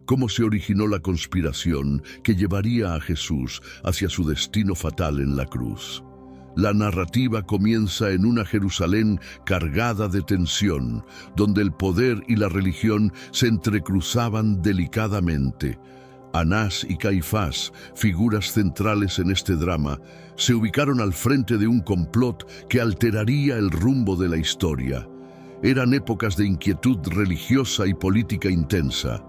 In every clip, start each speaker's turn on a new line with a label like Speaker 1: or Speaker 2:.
Speaker 1: cómo se originó la conspiración que llevaría a Jesús hacia su destino fatal en la cruz. La narrativa comienza en una Jerusalén cargada de tensión, donde el poder y la religión se entrecruzaban delicadamente. Anás y Caifás, figuras centrales en este drama, se ubicaron al frente de un complot que alteraría el rumbo de la historia. Eran épocas de inquietud religiosa y política intensa.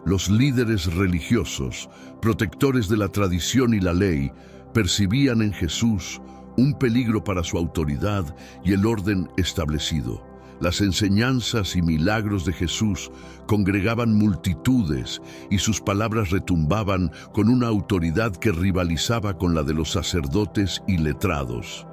Speaker 1: Los líderes religiosos, protectores de la tradición y la ley, percibían en Jesús un peligro para su autoridad y el orden establecido. Las enseñanzas y milagros de Jesús congregaban multitudes y sus palabras retumbaban con una autoridad que rivalizaba con la de los sacerdotes y letrados.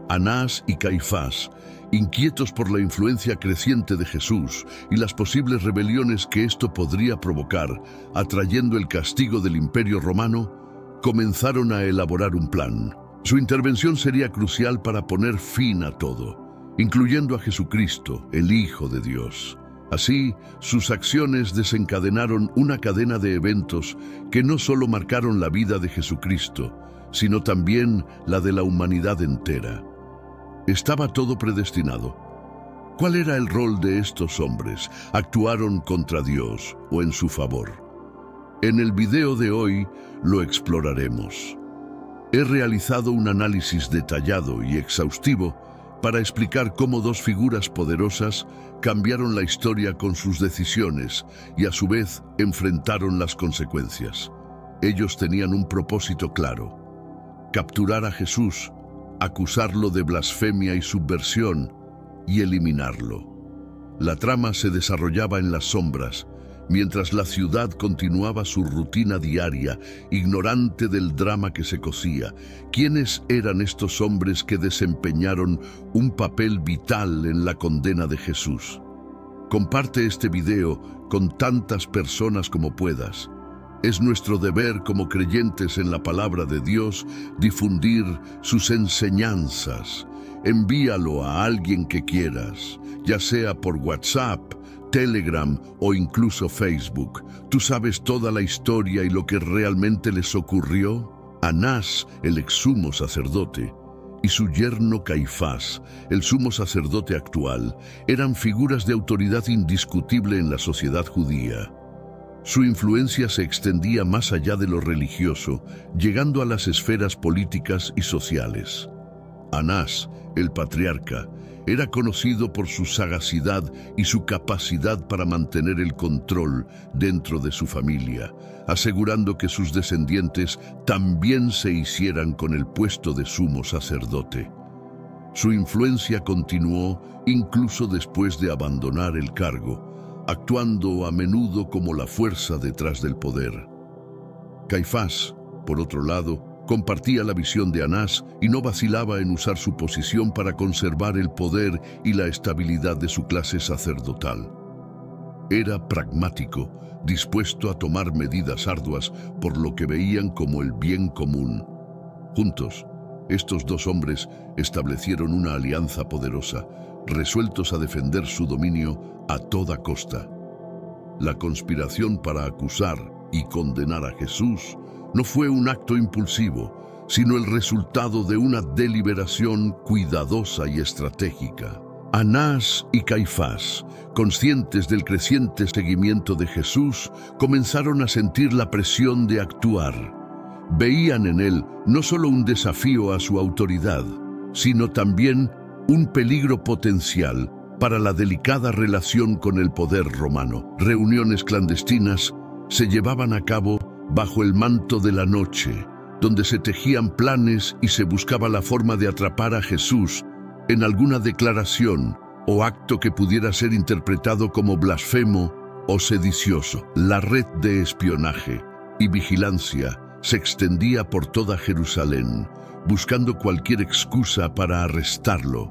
Speaker 1: Anás y Caifás, inquietos por la influencia creciente de Jesús y las posibles rebeliones que esto podría provocar, atrayendo el castigo del Imperio Romano, comenzaron a elaborar un plan. Su intervención sería crucial para poner fin a todo, incluyendo a Jesucristo, el Hijo de Dios. Así, sus acciones desencadenaron una cadena de eventos que no solo marcaron la vida de Jesucristo, sino también la de la humanidad entera. Estaba todo predestinado. ¿Cuál era el rol de estos hombres? ¿Actuaron contra Dios o en su favor? En el video de hoy lo exploraremos. He realizado un análisis detallado y exhaustivo para explicar cómo dos figuras poderosas cambiaron la historia con sus decisiones y a su vez enfrentaron las consecuencias. Ellos tenían un propósito claro: capturar a Jesús, acusarlo de blasfemia y subversión y eliminarlo. La trama se desarrollaba en las sombras, mientras la ciudad continuaba su rutina diaria, ignorante del drama que se cosía. ¿Quiénes eran estos hombres que desempeñaron un papel vital en la condena de Jesús? Comparte este video con tantas personas como puedas. Es nuestro deber como creyentes en la palabra de Dios difundir sus enseñanzas. Envíalo a alguien que quieras, ya sea por WhatsApp, Telegram o incluso Facebook. ¿Tú sabes toda la historia y lo que realmente les ocurrió? Anás, el ex sumo sacerdote, y su yerno Caifás, el sumo sacerdote actual, eran figuras de autoridad indiscutible en la sociedad judía. Su influencia se extendía más allá de lo religioso, llegando a las esferas políticas y sociales. Anás, el patriarca, era conocido por su sagacidad y su capacidad para mantener el control dentro de su familia, asegurando que sus descendientes también se hicieran con el puesto de sumo sacerdote. Su influencia continuó incluso después de abandonar el cargo, actuando a menudo como la fuerza detrás del poder. Caifás, por otro lado, compartía la visión de Anás y no vacilaba en usar su posición para conservar el poder y la estabilidad de su clase sacerdotal. Era pragmático, dispuesto a tomar medidas arduas por lo que veían como el bien común. Juntos, estos dos hombres establecieron una alianza poderosa, resueltos a defender su dominio a toda costa. La conspiración para acusar y condenar a Jesús no fue un acto impulsivo, sino el resultado de una deliberación cuidadosa y estratégica. Anás y Caifás, conscientes del creciente seguimiento de Jesús, comenzaron a sentir la presión de actuar. Veían en él no solo un desafío a su autoridad, sino también un peligro potencial para la delicada relación con el poder romano. Reuniones clandestinas se llevaban a cabo bajo el manto de la noche, donde se tejían planes y se buscaba la forma de atrapar a Jesús en alguna declaración o acto que pudiera ser interpretado como blasfemo o sedicioso. La red de espionaje y vigilancia se extendía por toda Jerusalén, buscando cualquier excusa para arrestarlo.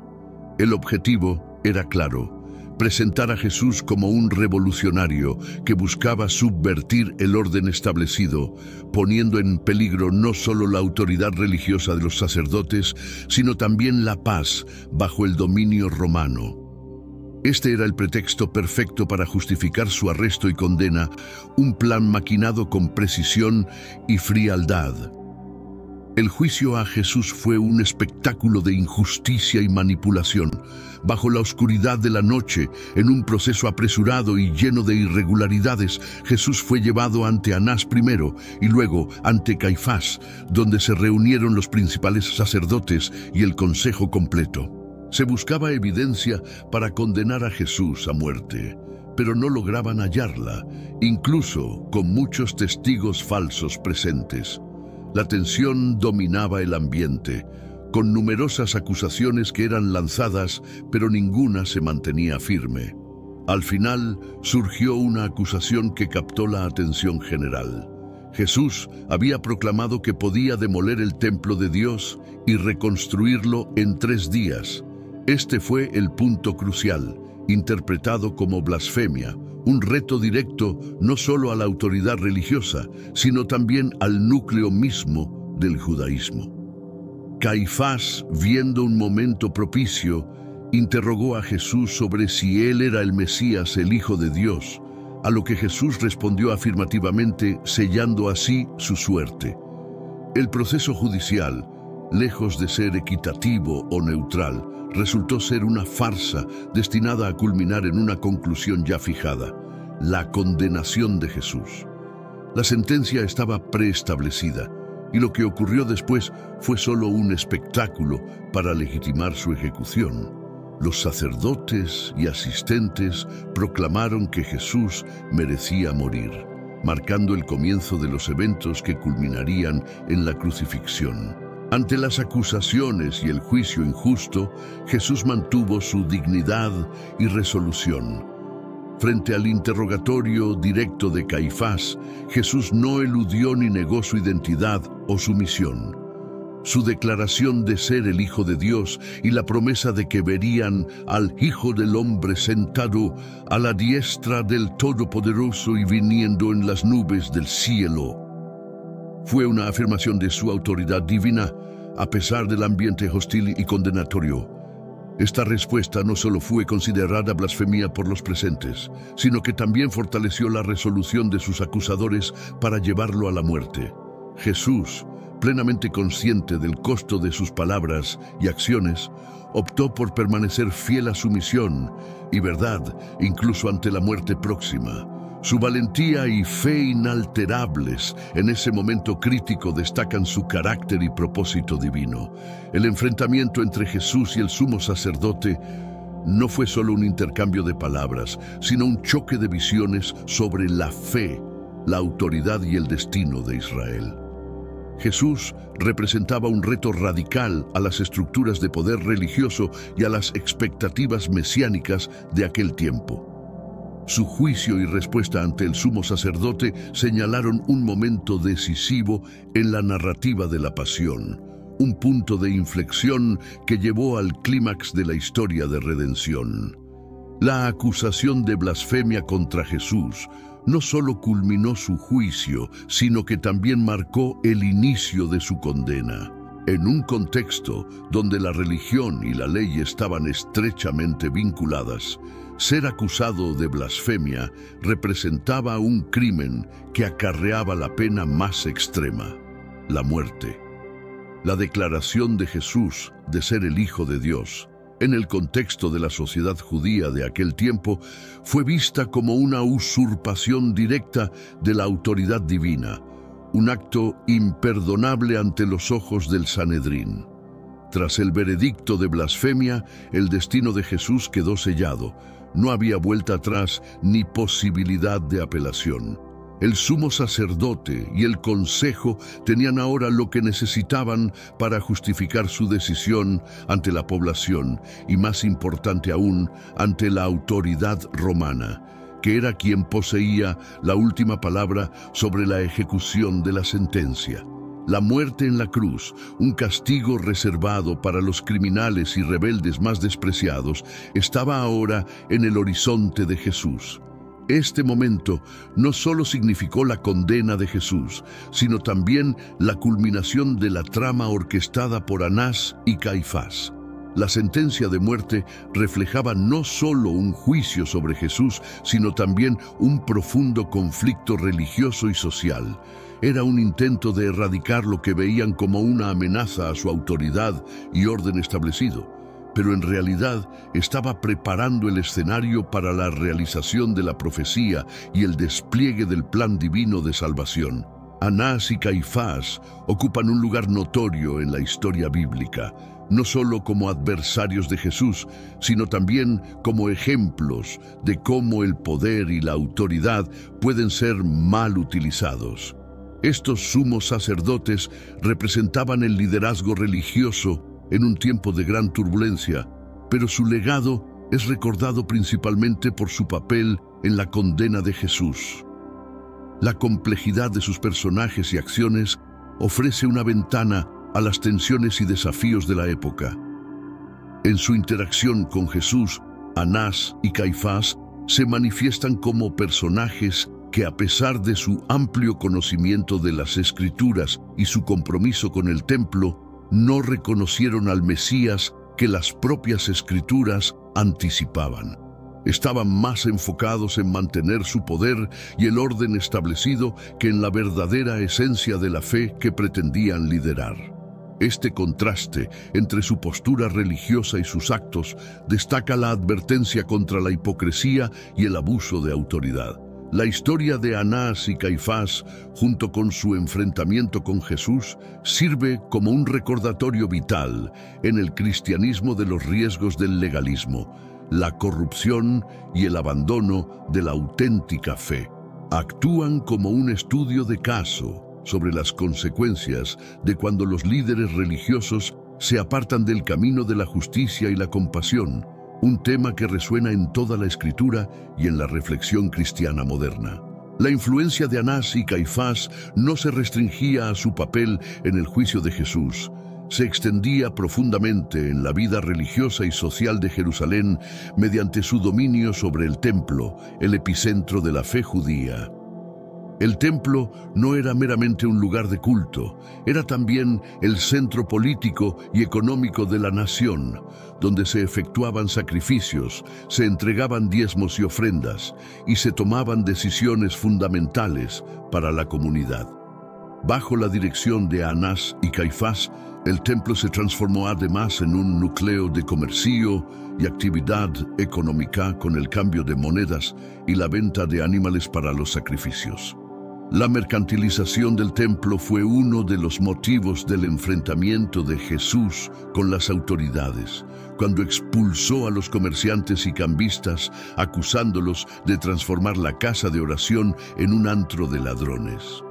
Speaker 1: El objetivo era claro: presentar a Jesús como un revolucionario que buscaba subvertir el orden establecido, poniendo en peligro no solo la autoridad religiosa de los sacerdotes, sino también la paz bajo el dominio romano. Este era el pretexto perfecto para justificar su arresto y condena, un plan maquinado con precisión y frialdad. El juicio a Jesús fue un espectáculo de injusticia y manipulación. Bajo la oscuridad de la noche, en un proceso apresurado y lleno de irregularidades, Jesús fue llevado ante Anás primero y luego ante Caifás, donde se reunieron los principales sacerdotes y el consejo completo. Se buscaba evidencia para condenar a Jesús a muerte, pero no lograban hallarla, incluso con muchos testigos falsos presentes. La tensión dominaba el ambiente, con numerosas acusaciones que eran lanzadas, pero ninguna se mantenía firme. Al final, surgió una acusación que captó la atención general. Jesús había proclamado que podía demoler el templo de Dios y reconstruirlo en 3 días. Este fue el punto crucial, interpretado como blasfemia, un reto directo no solo a la autoridad religiosa, sino también al núcleo mismo del judaísmo. Caifás, viendo un momento propicio, interrogó a Jesús sobre si él era el Mesías, el Hijo de Dios, a lo que Jesús respondió afirmativamente, sellando así su suerte. El proceso judicial, lejos de ser equitativo o neutral, resultó ser una farsa destinada a culminar en una conclusión ya fijada: la condenación de Jesús. La sentencia estaba preestablecida, y lo que ocurrió después fue solo un espectáculo para legitimar su ejecución. Los sacerdotes y asistentes proclamaron que Jesús merecía morir, marcando el comienzo de los eventos que culminarían en la crucifixión. Ante las acusaciones y el juicio injusto, Jesús mantuvo su dignidad y resolución. Frente al interrogatorio directo de Caifás, Jesús no eludió ni negó su identidad o su misión. Su declaración de ser el Hijo de Dios y la promesa de que verían al Hijo del Hombre sentado a la diestra del Todopoderoso y viniendo en las nubes del cielo, fue una afirmación de su autoridad divina, a pesar del ambiente hostil y condenatorio. Esta respuesta no solo fue considerada blasfemia por los presentes, sino que también fortaleció la resolución de sus acusadores para llevarlo a la muerte. Jesús, plenamente consciente del costo de sus palabras y acciones, optó por permanecer fiel a su misión y verdad, incluso ante la muerte próxima. Su valentía y fe inalterables en ese momento crítico destacan su carácter y propósito divino. El enfrentamiento entre Jesús y el sumo sacerdote no fue solo un intercambio de palabras, sino un choque de visiones sobre la fe, la autoridad y el destino de Israel. Jesús representaba un reto radical a las estructuras de poder religioso y a las expectativas mesiánicas de aquel tiempo. Su juicio y respuesta ante el sumo sacerdote señalaron un momento decisivo en la narrativa de la pasión, un punto de inflexión que llevó al clímax de la historia de redención. La acusación de blasfemia contra Jesús no solo culminó su juicio, sino que también marcó el inicio de su condena. En un contexto donde la religión y la ley estaban estrechamente vinculadas, ser acusado de blasfemia representaba un crimen que acarreaba la pena más extrema, la muerte. La declaración de Jesús de ser el Hijo de Dios, en el contexto de la sociedad judía de aquel tiempo, fue vista como una usurpación directa de la autoridad divina, un acto imperdonable ante los ojos del Sanedrín. Tras el veredicto de blasfemia, el destino de Jesús quedó sellado. No había vuelta atrás ni posibilidad de apelación. El sumo sacerdote y el consejo tenían ahora lo que necesitaban para justificar su decisión ante la población y, más importante aún, ante la autoridad romana, que era quien poseía la última palabra sobre la ejecución de la sentencia. La muerte en la cruz, un castigo reservado para los criminales y rebeldes más despreciados, estaba ahora en el horizonte de Jesús. Este momento no solo significó la condena de Jesús, sino también la culminación de la trama orquestada por Anás y Caifás. La sentencia de muerte reflejaba no solo un juicio sobre Jesús, sino también un profundo conflicto religioso y social. Era un intento de erradicar lo que veían como una amenaza a su autoridad y orden establecido, pero en realidad estaba preparando el escenario para la realización de la profecía y el despliegue del plan divino de salvación. Anás y Caifás ocupan un lugar notorio en la historia bíblica, no solo como adversarios de Jesús, sino también como ejemplos de cómo el poder y la autoridad pueden ser mal utilizados. Estos sumos sacerdotes representaban el liderazgo religioso en un tiempo de gran turbulencia, pero su legado es recordado principalmente por su papel en la condena de Jesús. La complejidad de sus personajes y acciones ofrece una ventana a las tensiones y desafíos de la época. En su interacción con Jesús, Anás y Caifás se manifiestan como personajes que, a pesar de su amplio conocimiento de las Escrituras y su compromiso con el templo, no reconocieron al Mesías que las propias Escrituras anticipaban. Estaban más enfocados en mantener su poder y el orden establecido que en la verdadera esencia de la fe que pretendían liderar. Este contraste entre su postura religiosa y sus actos destaca la advertencia contra la hipocresía y el abuso de autoridad. La historia de Anás y Caifás, junto con su enfrentamiento con Jesús, sirve como un recordatorio vital en el cristianismo de los riesgos del legalismo, la corrupción y el abandono de la auténtica fe. Actúan como un estudio de caso sobre las consecuencias de cuando los líderes religiosos se apartan del camino de la justicia y la compasión, un tema que resuena en toda la Escritura y en la reflexión cristiana moderna. La influencia de Anás y Caifás no se restringía a su papel en el juicio de Jesús, se extendía profundamente en la vida religiosa y social de Jerusalén mediante su dominio sobre el templo, el epicentro de la fe judía. El templo no era meramente un lugar de culto, era también el centro político y económico de la nación, donde se efectuaban sacrificios, se entregaban diezmos y ofrendas, y se tomaban decisiones fundamentales para la comunidad. Bajo la dirección de Anás y Caifás, el templo se transformó además en un núcleo de comercio y actividad económica con el cambio de monedas y la venta de animales para los sacrificios. La mercantilización del templo fue uno de los motivos del enfrentamiento de Jesús con las autoridades, cuando expulsó a los comerciantes y cambistas, acusándolos de transformar la casa de oración en un antro de ladrones.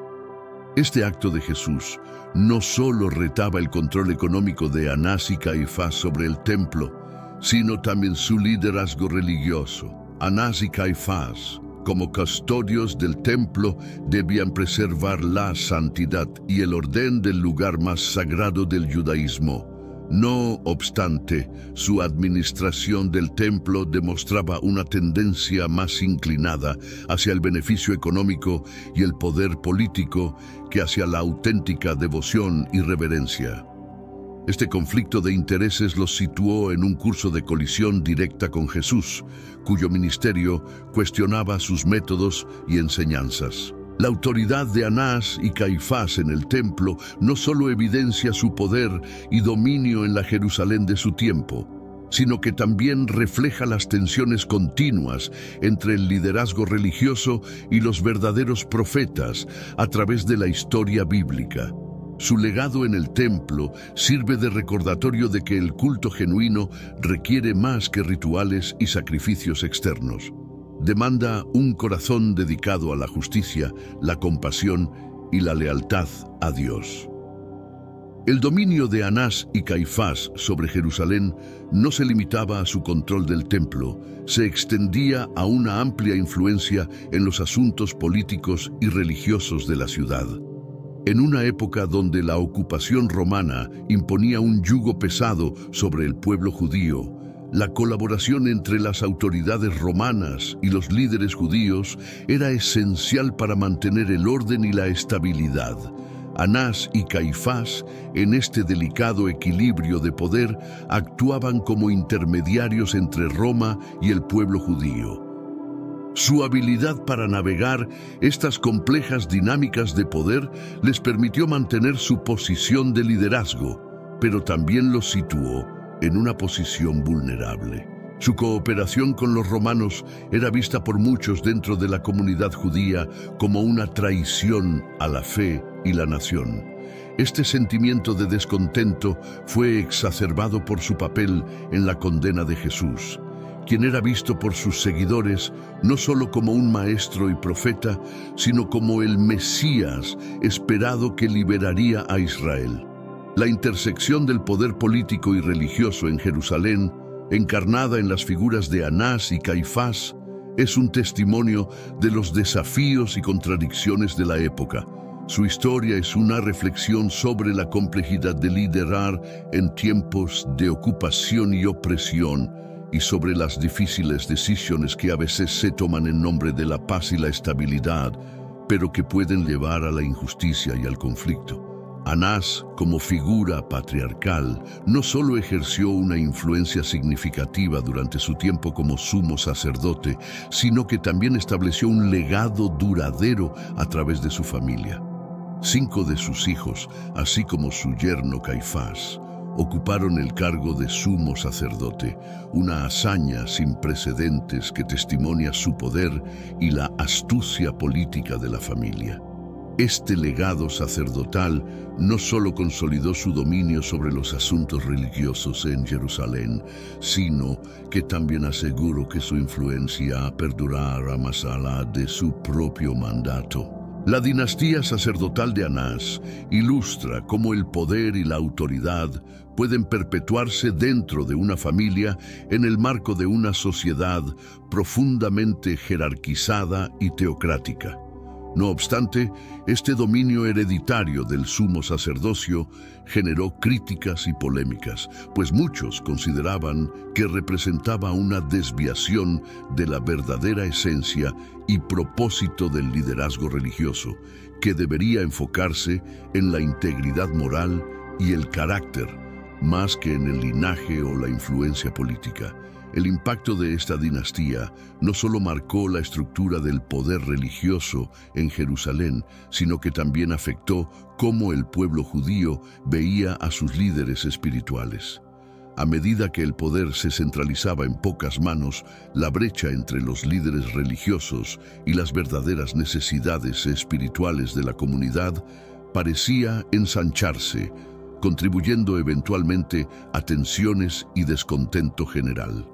Speaker 1: Este acto de Jesús no solo retaba el control económico de Anás y Caifás sobre el templo, sino también su liderazgo religioso. Anás y Caifás, como custodios del templo, debían preservar la santidad y el orden del lugar más sagrado del judaísmo. No obstante, su administración del templo demostraba una tendencia más inclinada hacia el beneficio económico y el poder político que hacia la auténtica devoción y reverencia. Este conflicto de intereses los situó en un curso de colisión directa con Jesús, cuyo ministerio cuestionaba sus métodos y enseñanzas. La autoridad de Anás y Caifás en el templo no solo evidencia su poder y dominio en la Jerusalén de su tiempo, sino que también refleja las tensiones continuas entre el liderazgo religioso y los verdaderos profetas a través de la historia bíblica. Su legado en el templo sirve de recordatorio de que el culto genuino requiere más que rituales y sacrificios externos. Demanda un corazón dedicado a la justicia, la compasión y la lealtad a Dios. El dominio de Anás y Caifás sobre Jerusalén no se limitaba a su control del templo, se extendía a una amplia influencia en los asuntos políticos y religiosos de la ciudad. En una época donde la ocupación romana imponía un yugo pesado sobre el pueblo judío, la colaboración entre las autoridades romanas y los líderes judíos era esencial para mantener el orden y la estabilidad. Anás y Caifás, en este delicado equilibrio de poder, actuaban como intermediarios entre Roma y el pueblo judío. Su habilidad para navegar estas complejas dinámicas de poder les permitió mantener su posición de liderazgo, pero también los situó en una posición vulnerable. Su cooperación con los romanos era vista por muchos dentro de la comunidad judía como una traición a la fe y la nación. Este sentimiento de descontento fue exacerbado por su papel en la condena de Jesús, quien era visto por sus seguidores no solo como un maestro y profeta, sino como el Mesías esperado que liberaría a Israel. La intersección del poder político y religioso en Jerusalén, encarnada en las figuras de Anás y Caifás, es un testimonio de los desafíos y contradicciones de la época. Su historia es una reflexión sobre la complejidad de liderar en tiempos de ocupación y opresión, y sobre las difíciles decisiones que a veces se toman en nombre de la paz y la estabilidad, pero que pueden llevar a la injusticia y al conflicto. Anás, como figura patriarcal, no solo ejerció una influencia significativa durante su tiempo como sumo sacerdote, sino que también estableció un legado duradero a través de su familia. 5 de sus hijos, así como su yerno Caifás, ocuparon el cargo de sumo sacerdote, una hazaña sin precedentes que testimonia su poder y la astucia política de la familia. Este legado sacerdotal no solo consolidó su dominio sobre los asuntos religiosos en Jerusalén, sino que también aseguró que su influencia perdurara más allá de su propio mandato. La dinastía sacerdotal de Anás ilustra cómo el poder y la autoridad pueden perpetuarse dentro de una familia en el marco de una sociedad profundamente jerarquizada y teocrática. No obstante, este dominio hereditario del sumo sacerdocio generó críticas y polémicas, pues muchos consideraban que representaba una desviación de la verdadera esencia y propósito del liderazgo religioso, que debería enfocarse en la integridad moral y el carácter, más que en el linaje o la influencia política. El impacto de esta dinastía no solo marcó la estructura del poder religioso en Jerusalén, sino que también afectó cómo el pueblo judío veía a sus líderes espirituales. A medida que el poder se centralizaba en pocas manos, la brecha entre los líderes religiosos y las verdaderas necesidades espirituales de la comunidad parecía ensancharse, contribuyendo eventualmente a tensiones y descontento general.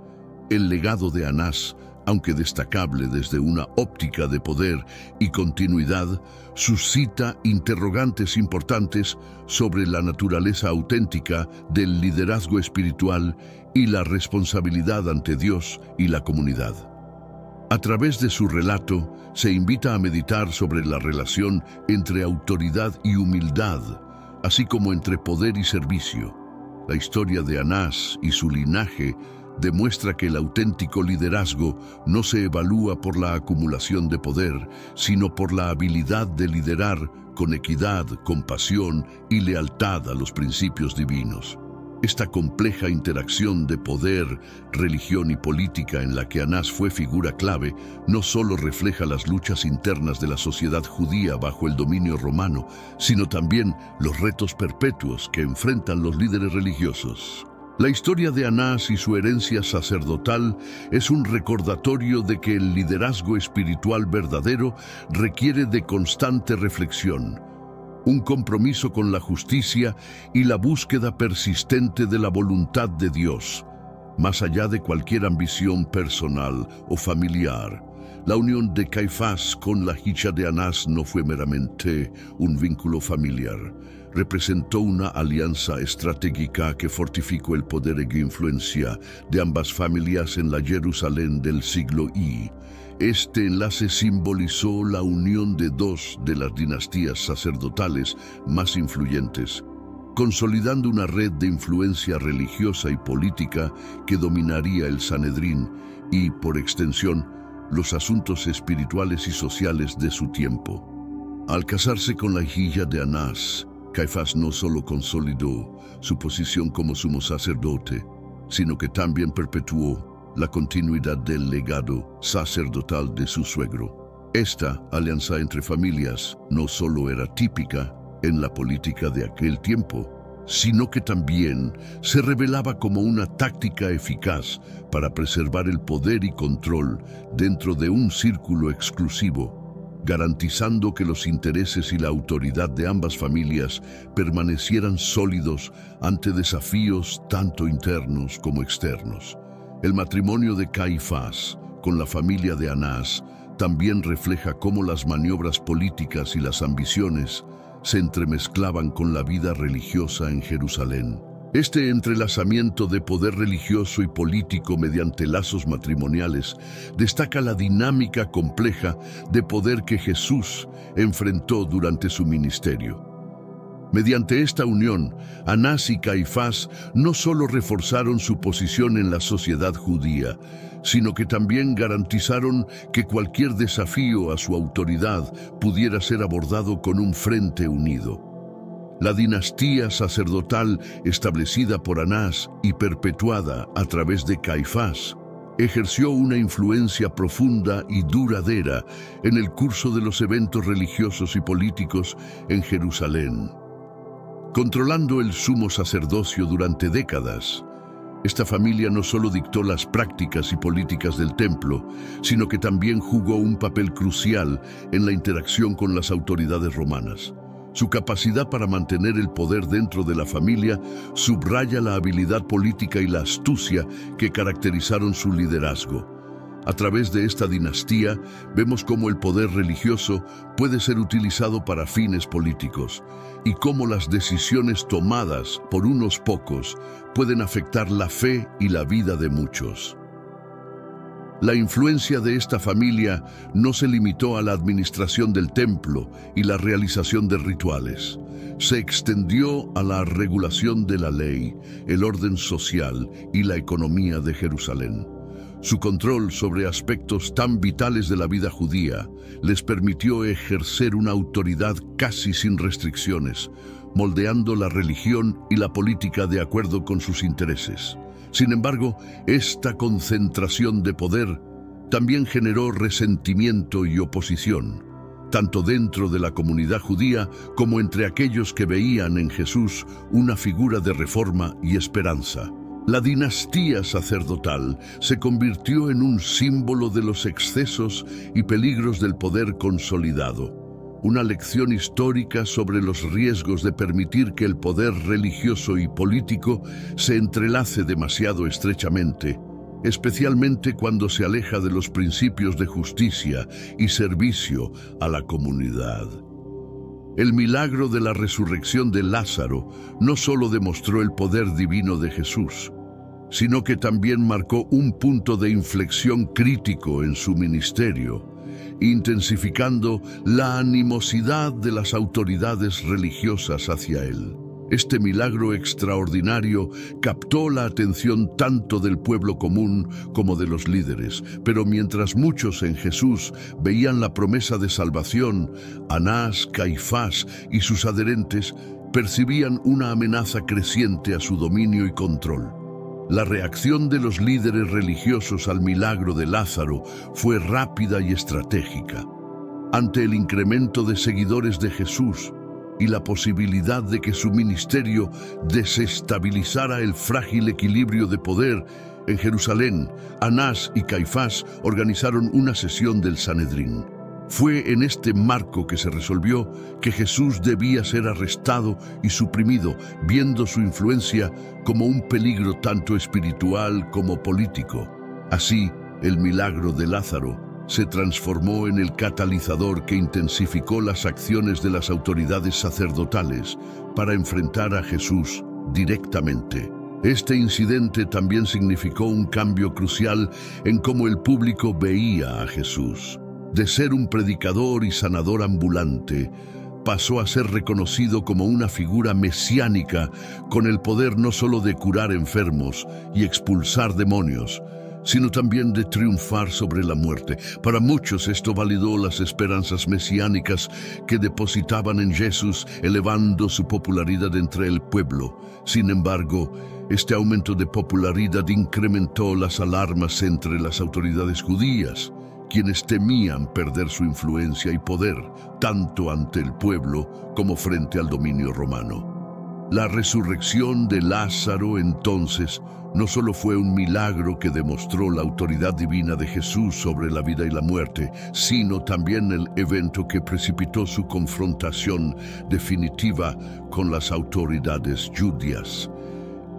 Speaker 1: El legado de Anás, aunque destacable desde una óptica de poder y continuidad, suscita interrogantes importantes sobre la naturaleza auténtica del liderazgo espiritual y la responsabilidad ante Dios y la comunidad. A través de su relato, se invita a meditar sobre la relación entre autoridad y humildad, así como entre poder y servicio. La historia de Anás y su linaje demuestra que el auténtico liderazgo no se evalúa por la acumulación de poder, sino por la habilidad de liderar con equidad, compasión y lealtad a los principios divinos. Esta compleja interacción de poder, religión y política en la que Anás fue figura clave no solo refleja las luchas internas de la sociedad judía bajo el dominio romano, sino también los retos perpetuos que enfrentan los líderes religiosos. La historia de Anás y su herencia sacerdotal es un recordatorio de que el liderazgo espiritual verdadero requiere de constante reflexión, un compromiso con la justicia y la búsqueda persistente de la voluntad de Dios, más allá de cualquier ambición personal o familiar. La unión de Caifás con la hija de Anás no fue meramente un vínculo familiar. Representó una alianza estratégica que fortificó el poder e influencia de ambas familias en la Jerusalén del siglo I. Este enlace simbolizó la unión de dos de las dinastías sacerdotales más influyentes, consolidando una red de influencia religiosa y política que dominaría el Sanedrín y, por extensión, los asuntos espirituales y sociales de su tiempo. Al casarse con la hija de Anás, Caifás no solo consolidó su posición como sumo sacerdote, sino que también perpetuó la continuidad del legado sacerdotal de su suegro. Esta alianza entre familias no solo era típica en la política de aquel tiempo, sino que también se revelaba como una táctica eficaz para preservar el poder y control dentro de un círculo exclusivo, garantizando que los intereses y la autoridad de ambas familias permanecieran sólidos ante desafíos tanto internos como externos. El matrimonio de Caifás con la familia de Anás también refleja cómo las maniobras políticas y las ambiciones se entremezclaban con la vida religiosa en Jerusalén. Este entrelazamiento de poder religioso y político mediante lazos matrimoniales destaca la dinámica compleja de poder que Jesús enfrentó durante su ministerio. Mediante esta unión, Anás y Caifás no solo reforzaron su posición en la sociedad judía, sino que también garantizaron que cualquier desafío a su autoridad pudiera ser abordado con un frente unido. La dinastía sacerdotal establecida por Anás y perpetuada a través de Caifás ejerció una influencia profunda y duradera en el curso de los eventos religiosos y políticos en Jerusalén. Controlando el sumo sacerdocio durante décadas, esta familia no solo dictó las prácticas y políticas del templo, sino que también jugó un papel crucial en la interacción con las autoridades romanas. Su capacidad para mantener el poder dentro de la familia subraya la habilidad política y la astucia que caracterizaron su liderazgo. A través de esta dinastía, vemos cómo el poder religioso puede ser utilizado para fines políticos y cómo las decisiones tomadas por unos pocos pueden afectar la fe y la vida de muchos. La influencia de esta familia no se limitó a la administración del templo y la realización de rituales. Se extendió a la regulación de la ley, el orden social y la economía de Jerusalén. Su control sobre aspectos tan vitales de la vida judía les permitió ejercer una autoridad casi sin restricciones, moldeando la religión y la política de acuerdo con sus intereses. Sin embargo, esta concentración de poder también generó resentimiento y oposición, tanto dentro de la comunidad judía como entre aquellos que veían en Jesús una figura de reforma y esperanza. La dinastía sacerdotal se convirtió en un símbolo de los excesos y peligros del poder consolidado, una lección histórica sobre los riesgos de permitir que el poder religioso y político se entrelace demasiado estrechamente, especialmente cuando se aleja de los principios de justicia y servicio a la comunidad. El milagro de la resurrección de Lázaro no solo demostró el poder divino de Jesús, sino que también marcó un punto de inflexión crítico en su ministerio, intensificando la animosidad de las autoridades religiosas hacia él. Este milagro extraordinario captó la atención tanto del pueblo común como de los líderes, pero mientras muchos en Jesús veían la promesa de salvación, Anás, Caifás y sus adherentes percibían una amenaza creciente a su dominio y control. La reacción de los líderes religiosos al milagro de Lázaro fue rápida y estratégica. Ante el incremento de seguidores de Jesús y la posibilidad de que su ministerio desestabilizara el frágil equilibrio de poder, en Jerusalén, Anás y Caifás organizaron una sesión del Sanedrín. Fue en este marco que se resolvió que Jesús debía ser arrestado y suprimido, viendo su influencia como un peligro tanto espiritual como político. Así, el milagro de Lázaro se transformó en el catalizador que intensificó las acciones de las autoridades sacerdotales para enfrentar a Jesús directamente. Este incidente también significó un cambio crucial en cómo el público veía a Jesús. De ser un predicador y sanador ambulante, pasó a ser reconocido como una figura mesiánica con el poder no solo de curar enfermos y expulsar demonios, sino también de triunfar sobre la muerte. Para muchos esto validó las esperanzas mesiánicas que depositaban en Jesús, elevando su popularidad entre el pueblo. Sin embargo, este aumento de popularidad incrementó las alarmas entre las autoridades judías, quienes temían perder su influencia y poder, tanto ante el pueblo como frente al dominio romano. La resurrección de Lázaro, entonces, no solo fue un milagro que demostró la autoridad divina de Jesús sobre la vida y la muerte, sino también el evento que precipitó su confrontación definitiva con las autoridades judías.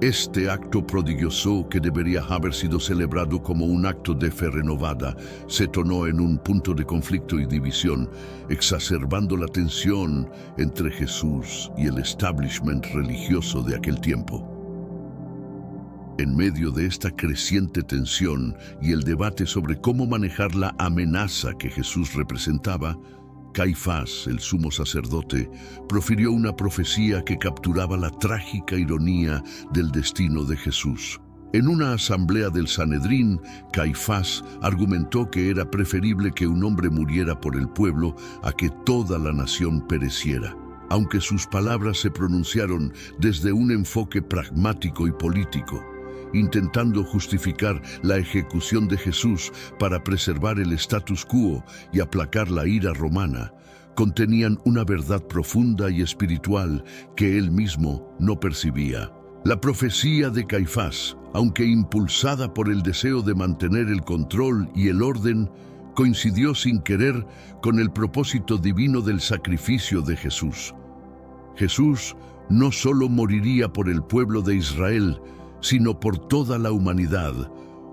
Speaker 1: Este acto prodigioso, que debería haber sido celebrado como un acto de fe renovada, se tornó en un punto de conflicto y división, exacerbando la tensión entre Jesús y el establishment religioso de aquel tiempo. En medio de esta creciente tensión y el debate sobre cómo manejar la amenaza que Jesús representaba, Caifás, el sumo sacerdote, profirió una profecía que capturaba la trágica ironía del destino de Jesús. En una asamblea del Sanedrín, Caifás argumentó que era preferible que un hombre muriera por el pueblo a que toda la nación pereciera. Aunque sus palabras se pronunciaron desde un enfoque pragmático y político, intentando justificar la ejecución de Jesús para preservar el status quo y aplacar la ira romana, contenían una verdad profunda y espiritual que él mismo no percibía. La profecía de Caifás, aunque impulsada por el deseo de mantener el control y el orden, coincidió sin querer con el propósito divino del sacrificio de Jesús. Jesús no solo moriría por el pueblo de Israel, sino por toda la humanidad,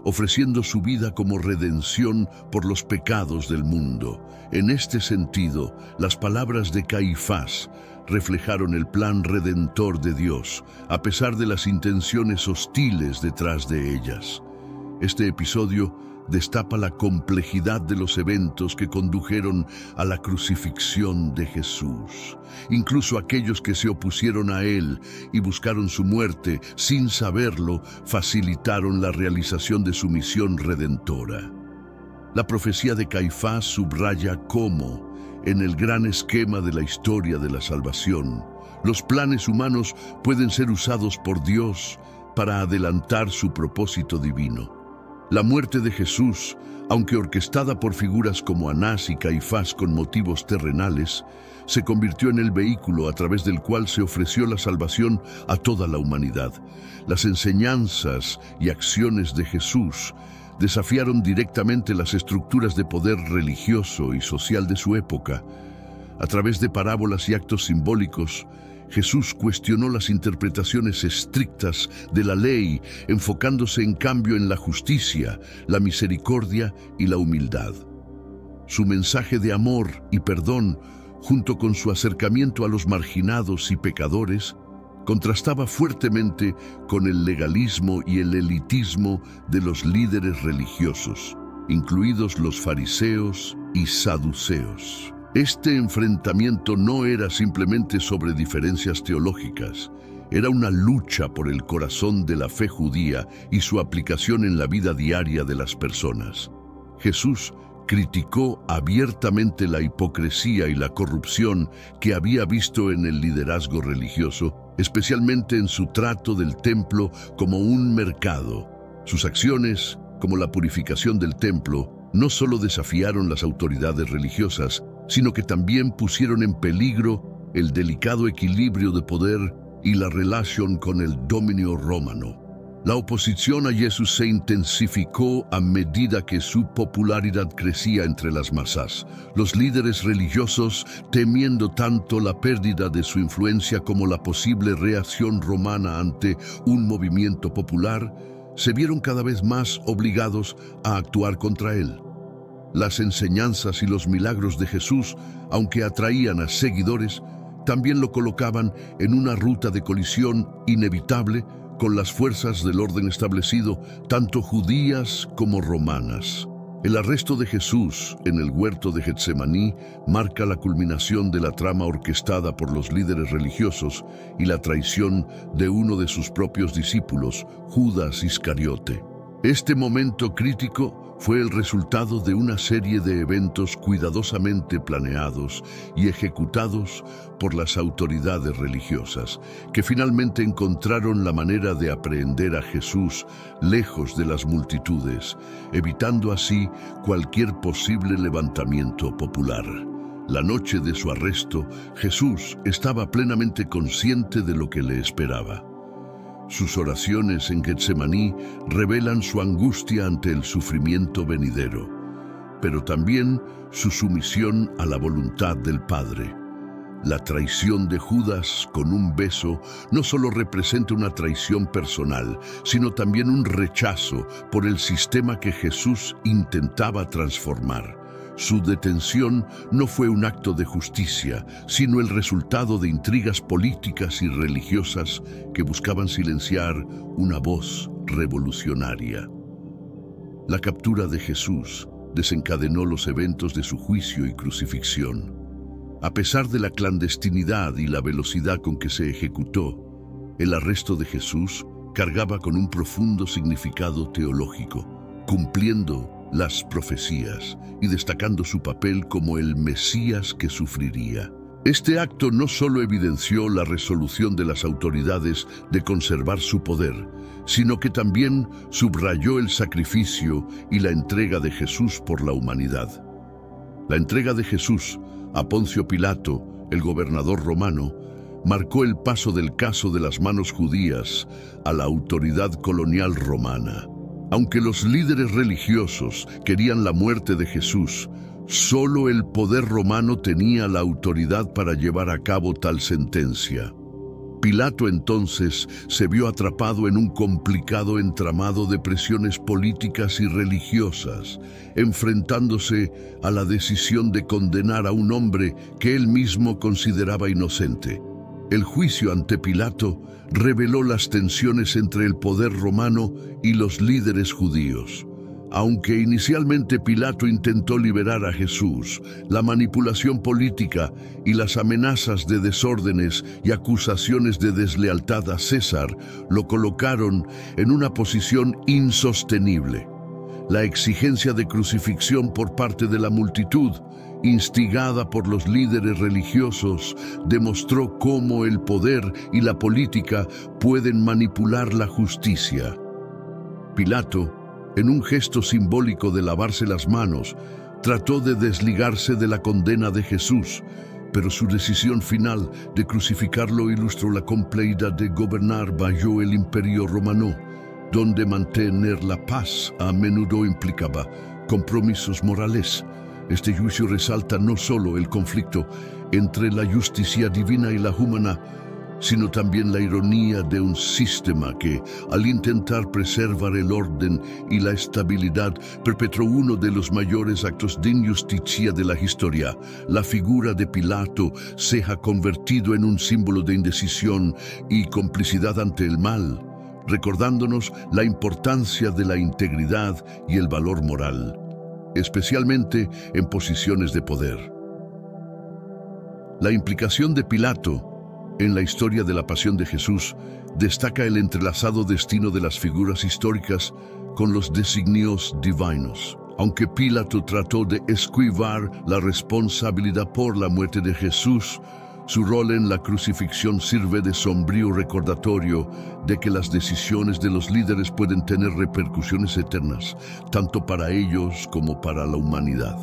Speaker 1: ofreciendo su vida como redención por los pecados del mundo. En este sentido, las palabras de Caifás reflejaron el plan redentor de Dios, a pesar de las intenciones hostiles detrás de ellas. Este episodio destapa la complejidad de los eventos que condujeron a la crucifixión de Jesús. Incluso aquellos que se opusieron a él y buscaron su muerte sin saberlo, facilitaron la realización de su misión redentora. La profecía de Caifás subraya cómo, en el gran esquema de la historia de la salvación, los planes humanos pueden ser usados por Dios para adelantar su propósito divino. La muerte de Jesús, aunque orquestada por figuras como Anás y Caifás con motivos terrenales, se convirtió en el vehículo a través del cual se ofreció la salvación a toda la humanidad. Las enseñanzas y acciones de Jesús desafiaron directamente las estructuras de poder religioso y social de su época. A través de parábolas y actos simbólicos, Jesús cuestionó las interpretaciones estrictas de la ley, enfocándose en cambio en la justicia, la misericordia y la humildad. Su mensaje de amor y perdón, junto con su acercamiento a los marginados y pecadores, contrastaba fuertemente con el legalismo y el elitismo de los líderes religiosos, incluidos los fariseos y saduceos. Este enfrentamiento no era simplemente sobre diferencias teológicas, era una lucha por el corazón de la fe judía y su aplicación en la vida diaria de las personas. Jesús criticó abiertamente la hipocresía y la corrupción que había visto en el liderazgo religioso, especialmente en su trato del templo como un mercado. Sus acciones, como la purificación del templo, no solo desafiaron las autoridades religiosas, sino que también pusieron en peligro el delicado equilibrio de poder y la relación con el dominio romano. La oposición a Jesús se intensificó a medida que su popularidad crecía entre las masas. Los líderes religiosos, temiendo tanto la pérdida de su influencia como la posible reacción romana ante un movimiento popular, se vieron cada vez más obligados a actuar contra él. Las enseñanzas y los milagros de Jesús, aunque atraían a seguidores, también lo colocaban en una ruta de colisión inevitable con las fuerzas del orden establecido, tanto judías como romanas. El arresto de Jesús en el huerto de Getsemaní marca la culminación de la trama orquestada por los líderes religiosos y la traición de uno de sus propios discípulos, Judas Iscariote. Este momento crítico fue el resultado de una serie de eventos cuidadosamente planeados y ejecutados por las autoridades religiosas, que finalmente encontraron la manera de aprehender a Jesús lejos de las multitudes, evitando así cualquier posible levantamiento popular. La noche de su arresto, Jesús estaba plenamente consciente de lo que le esperaba. Sus oraciones en Getsemaní revelan su angustia ante el sufrimiento venidero, pero también su sumisión a la voluntad del Padre. La traición de Judas con un beso no solo representa una traición personal, sino también un rechazo por el sistema que Jesús intentaba transformar. Su detención no fue un acto de justicia, sino el resultado de intrigas políticas y religiosas que buscaban silenciar una voz revolucionaria. La captura de Jesús desencadenó los eventos de su juicio y crucifixión. A pesar de la clandestinidad y la velocidad con que se ejecutó, el arresto de Jesús cargaba con un profundo significado teológico, cumpliendo las profecías y destacando su papel como el Mesías que sufriría. Este acto no solo evidenció la resolución de las autoridades de conservar su poder, sino que también subrayó el sacrificio y la entrega de Jesús por la humanidad. La entrega de Jesús a Poncio Pilato, el gobernador romano, marcó el paso del caso de las manos judías a la autoridad colonial romana. Aunque los líderes religiosos querían la muerte de Jesús, solo el poder romano tenía la autoridad para llevar a cabo tal sentencia. Pilato entonces se vio atrapado en un complicado entramado de presiones políticas y religiosas, enfrentándose a la decisión de condenar a un hombre que él mismo consideraba inocente. El juicio ante Pilato reveló las tensiones entre el poder romano y los líderes judíos. Aunque inicialmente Pilato intentó liberar a Jesús, la manipulación política y las amenazas de desórdenes y acusaciones de deslealtad a César lo colocaron en una posición insostenible. La exigencia de crucifixión por parte de la multitud, instigada por los líderes religiosos, demostró cómo el poder y la política pueden manipular la justicia. Pilato, en un gesto simbólico de lavarse las manos, trató de desligarse de la condena de Jesús, pero su decisión final de crucificarlo ilustró la complejidad de gobernar bajo el Imperio Romano, donde mantener la paz a menudo implicaba compromisos morales. Este juicio resalta no solo el conflicto entre la justicia divina y la humana, sino también la ironía de un sistema que, al intentar preservar el orden y la estabilidad, perpetró uno de los mayores actos de injusticia de la historia. La figura de Pilato se ha convertido en un símbolo de indecisión y complicidad ante el mal, recordándonos la importancia de la integridad y el valor moral, especialmente en posiciones de poder. La implicación de Pilato en la historia de la pasión de Jesús destaca el entrelazado destino de las figuras históricas con los designios divinos. Aunque Pilato trató de esquivar la responsabilidad por la muerte de Jesús, su rol en la crucifixión sirve de sombrío recordatorio de que las decisiones de los líderes pueden tener repercusiones eternas, tanto para ellos como para la humanidad.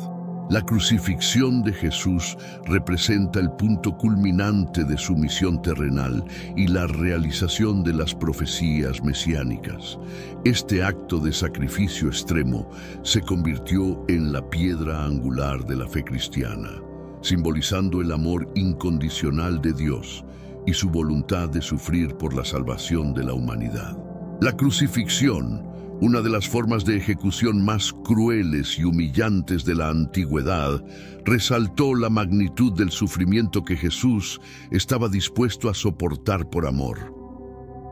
Speaker 1: La crucifixión de Jesús representa el punto culminante de su misión terrenal y la realización de las profecías mesiánicas. Este acto de sacrificio extremo se convirtió en la piedra angular de la fe cristiana, simbolizando el amor incondicional de Dios y su voluntad de sufrir por la salvación de la humanidad. La crucifixión, una de las formas de ejecución más crueles y humillantes de la antigüedad, resaltó la magnitud del sufrimiento que Jesús estaba dispuesto a soportar por amor.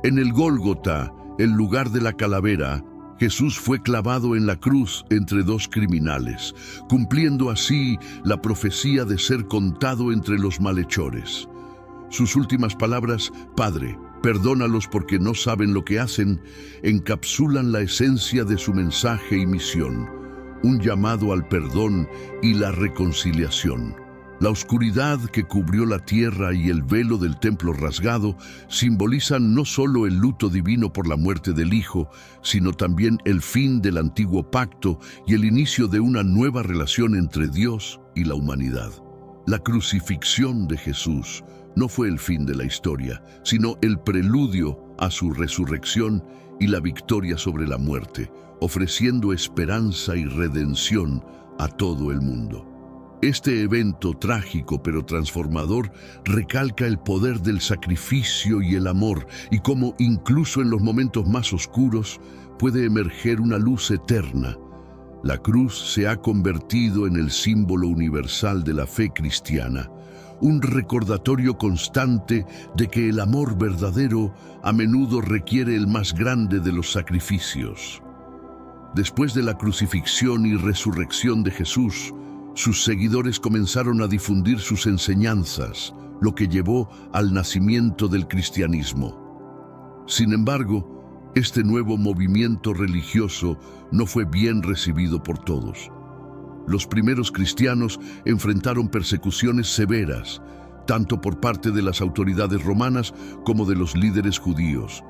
Speaker 1: En el Gólgota, el lugar de la calavera, Jesús fue clavado en la cruz entre dos criminales, cumpliendo así la profecía de ser contado entre los malhechores. Sus últimas palabras: Padre, "Perdónalos porque no saben lo que hacen", encapsulan la esencia de su mensaje y misión, un llamado al perdón y la reconciliación. La oscuridad que cubrió la tierra y el velo del templo rasgado simbolizan no solo el luto divino por la muerte del Hijo, sino también el fin del antiguo pacto y el inicio de una nueva relación entre Dios y la humanidad. La crucifixión de Jesús no fue el fin de la historia, sino el preludio a su resurrección y la victoria sobre la muerte, ofreciendo esperanza y redención a todo el mundo. Este evento trágico pero transformador recalca el poder del sacrificio y el amor, y cómo incluso en los momentos más oscuros puede emerger una luz eterna. La cruz se ha convertido en el símbolo universal de la fe cristiana, un recordatorio constante de que el amor verdadero a menudo requiere el más grande de los sacrificios. Después de la crucifixión y resurrección de Jesús, sus seguidores comenzaron a difundir sus enseñanzas, lo que llevó al nacimiento del cristianismo. Sin embargo, este nuevo movimiento religioso no fue bien recibido por todos. Los primeros cristianos enfrentaron persecuciones severas, tanto por parte de las autoridades romanas como de los líderes judíos,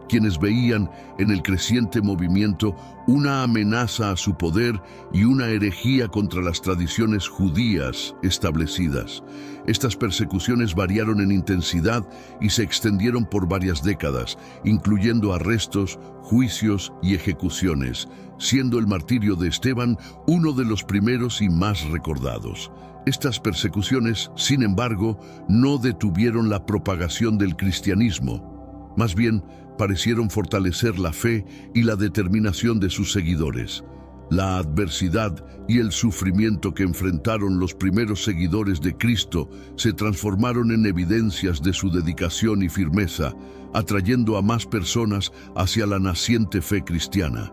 Speaker 1: quienes veían en el creciente movimiento una amenaza a su poder y una herejía contra las tradiciones judías establecidas. Estas persecuciones variaron en intensidad y se extendieron por varias décadas, incluyendo arrestos, juicios y ejecuciones, siendo el martirio de Esteban uno de los primeros y más recordados. Estas persecuciones, sin embargo, no detuvieron la propagación del cristianismo. Más bien, parecieron fortalecer la fe y la determinación de sus seguidores. La adversidad y el sufrimiento que enfrentaron los primeros seguidores de Cristo se transformaron en evidencias de su dedicación y firmeza, atrayendo a más personas hacia la naciente fe cristiana.